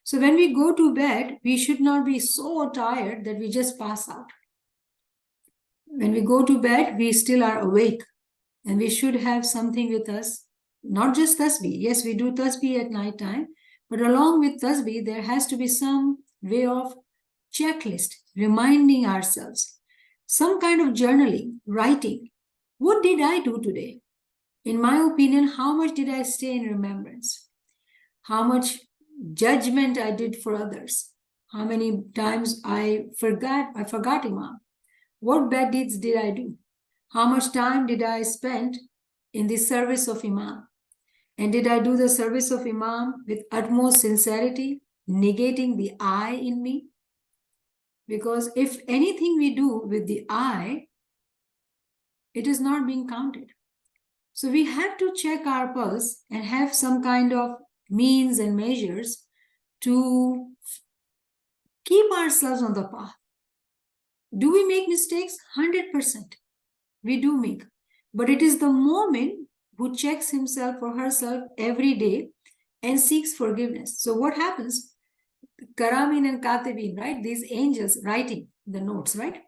So when we go to bed, we should not be so tired that we just pass out. When we go to bed, we still are awake, and we should have something with us, not just tasbih. Yes, we do tasbih at night time, but along with tasbih, there has to be some way of checklist, reminding ourselves, some kind of journaling, writing. What did I do today? In my opinion, how much did I stay in remembrance? How much judgment I did for others? How many times I forgot Imam? What bad deeds did I do? How much time did I spend in the service of Imam? And did I do the service of Imam with utmost sincerity, negating the I in me? Because if anything we do with the I, it is not being counted. So we have to check our pulse and have some kind of means and measures to keep ourselves on the path. Do we make mistakes? 100%. We do make. But it is the moment who checks himself or herself every day and seeks forgiveness. So what happens? Karamin and Katibin, right? These angels writing the notes, right?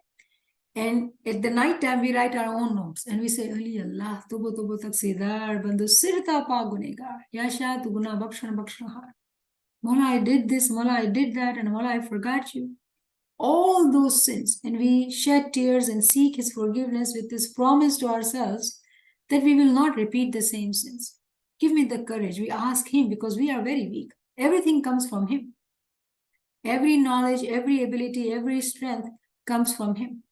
And at the night time, we write our own notes and we say, Ali Allah, tubu tubu taksidar, bandu sirta pa gunegar, Yasha tu guna bakshana bakshana. Mola, I did this, Mola, I did that, and Mola, I forgot you. All those sins, and we shed tears and seek his forgiveness with this promise to ourselves that we will not repeat the same sins. Give me the courage. We ask him because we are very weak. Everything comes from him. Every knowledge, every ability, every strength comes from him.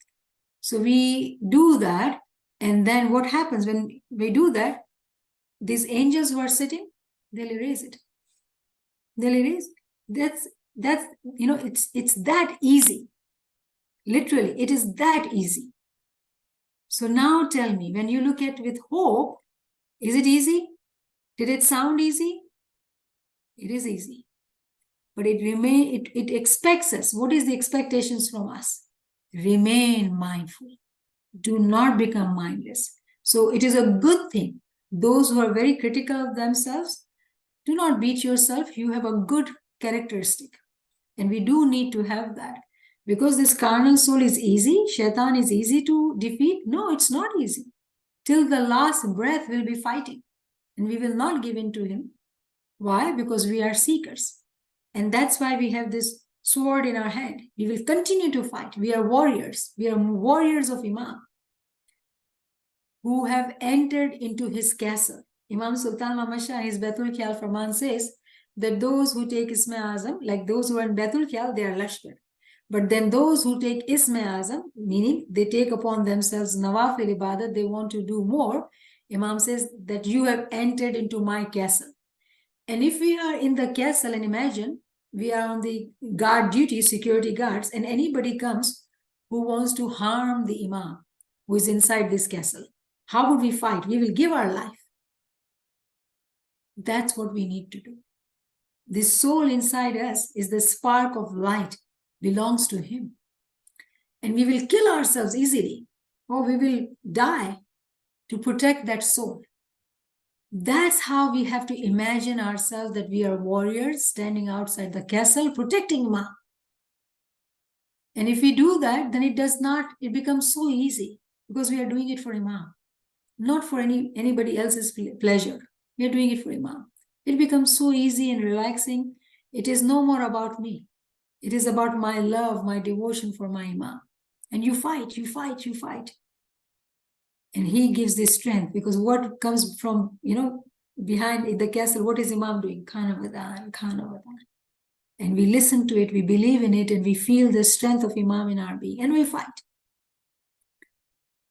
So we do that, and then what happens when we do that? These angels who are sitting, they'll erase it. They'll erase it. That's it's that easy. Literally, it is that easy. So now tell me, when you look at with hope, is it easy? Did it sound easy? It is easy. But it expects us. What is the expectations from us? Remain mindful. Do not become mindless. So it is a good thing. Those who are very critical of themselves, do not beat yourself. You have a good characteristic. And we do need to have that. Because this carnal soul is easy, shaitan is easy to defeat. No, it's not easy. Till the last breath we'll be fighting. And we will not give in to him. Why? Because we are seekers. And that's why we have this sword in our hand. We will continue to fight. We are warriors. We are warriors of Imam who have entered into his castle. Imam Sultan Muhammad Shah, his Baitul Khayal Farman says that those who take Isme Azam, like those who are in Baitul Khayal, they are Lashkar. But then those who take Isme Azam, meaning they take upon themselves Nawafil Ibadat, they want to do more, Imam says that you have entered into my castle. And if we are in the castle, and imagine we are on the guard duty, security guards, and anybody comes who wants to harm the Imam who is inside this castle, how would we fight? We will give our life. That's what we need to do. This soul inside us is the spark of light, belongs to him. And we will kill ourselves easily, or we will die to protect that soul. That's how we have to imagine ourselves, that we are warriors standing outside the castle protecting Imam. And if we do that, then it becomes so easy, because we are doing it for Imam, not for anybody else's pleasure. We are doing it for Imam. It becomes so easy and relaxing. It is no more about me. It is about my love, my devotion for my Imam. And you fight, you fight, you fight. And he gives this strength, because what comes from, behind the castle, what is Imam doing? Khanavadan, Khanavadan. And we listen to it, we believe in it, and we feel the strength of Imam in our being, and we fight.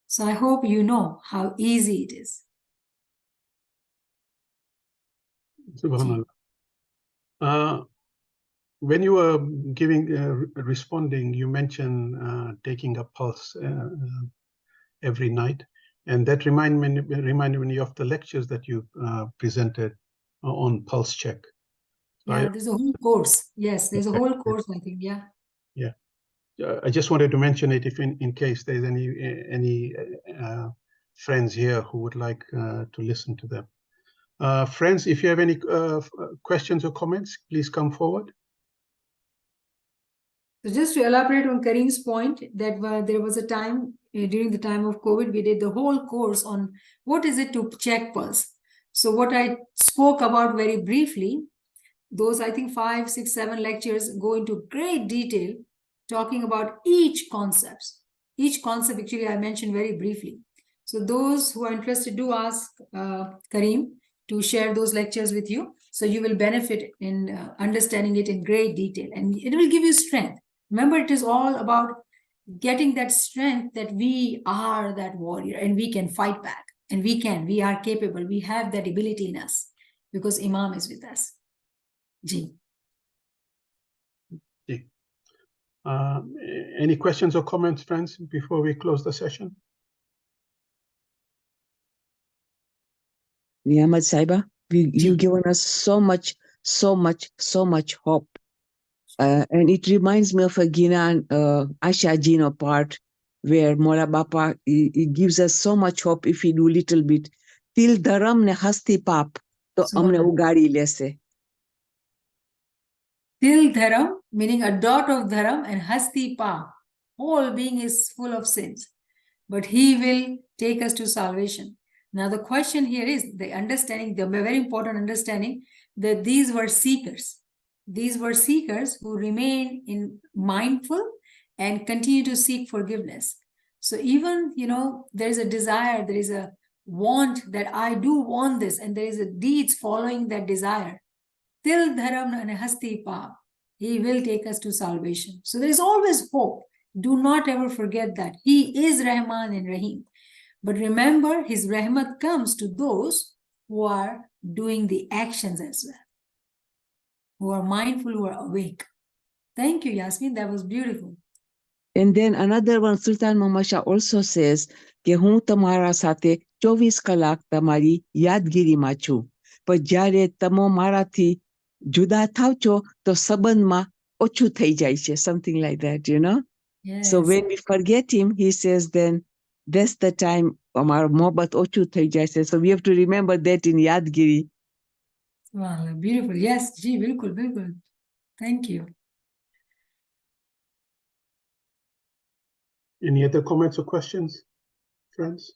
So I hope you know how easy it is. Subhanallah. When you were responding, you mentioned taking a pulse every night. And that reminded me of the lectures that you presented on pulse check. So yeah, there's a whole course. Yes, there's a whole course, I think. Yeah. Yeah. I just wanted to mention it if in case there's any friends here who would like to listen to them. Friends, if you have any questions or comments, please come forward. So just to elaborate on Kareem's point, that there was a time during the time of COVID, we did the whole course on what is it to check pulse. So what I spoke about very briefly, those I think 5, 6, 7 lectures go into great detail talking about each concept. Each concept actually I mentioned very briefly. So those who are interested, do ask Kareem to share those lectures with you. So you will benefit in understanding it in great detail, and it will give you strength. Remember, it is all about getting that strength that we are that warrior and we can fight back, and we are capable. We have that ability in us because Imam is with us. Ji. Any questions or comments, friends, before we close the session? Niamat Saiba, you've given us so much hope. And it reminds me of a Gina Asha Jino part where Mola Bapa, it gives us so much hope if we do little bit. Til dharam ne hasti pap, to amne ugadi lese. Til dharam, meaning a dot of dharam, and hasti pap, whole being is full of sins. But he will take us to salvation. Now the question here is the understanding, the very important understanding that these were seekers. These were seekers who remain in mindful and continue to seek forgiveness. So even, there is a desire, there is a want that I do want this, and there is a deeds following that desire. Til dharam and hasti pa, he will take us to salvation. So there is always hope. Do not ever forget that. He is Rahman and Rahim. But remember, his rahmat comes to those who are doing the actions as well, who are mindful, who are awake. Thank you, Yasmin. That was beautiful. And then another one, Sultan Muhammad Shah also says, કે હું તમારા સાથે 24 કલાક તમારી યાદગીરીમાં છું. પણ જ્યારે તમો મારાથી જુદા થાવ છો તો સંબંધમાં ઓછું થઈ જાય છે. Something like that, Yes. So when we forget him, he says, then that's the time અમારો મોહબત ઓછું થઈ જાય છે. So we have to remember that in Yadgiri. Wow, beautiful. Yes, ji, bilkul, bilkul. Thank you. Any other comments or questions, friends?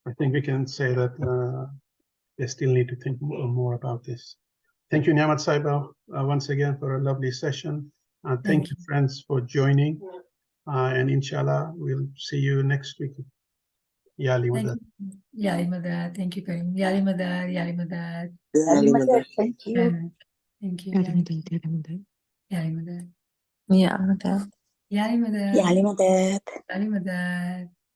I think we can say that they still need to think more about this. Thank you, Niamat Saiba, once again for a lovely session. Thank you, friends, for joining. And inshallah, we'll see you next week. Yali Madad. Yali Madad. Thank you, Karim. Yali Madad. Yali Madad. Yali Madad. Thank you. Thank you. Yali Yali Madad. Yeah, Madad. Yali Madad. Yali Madad. Yali Madad.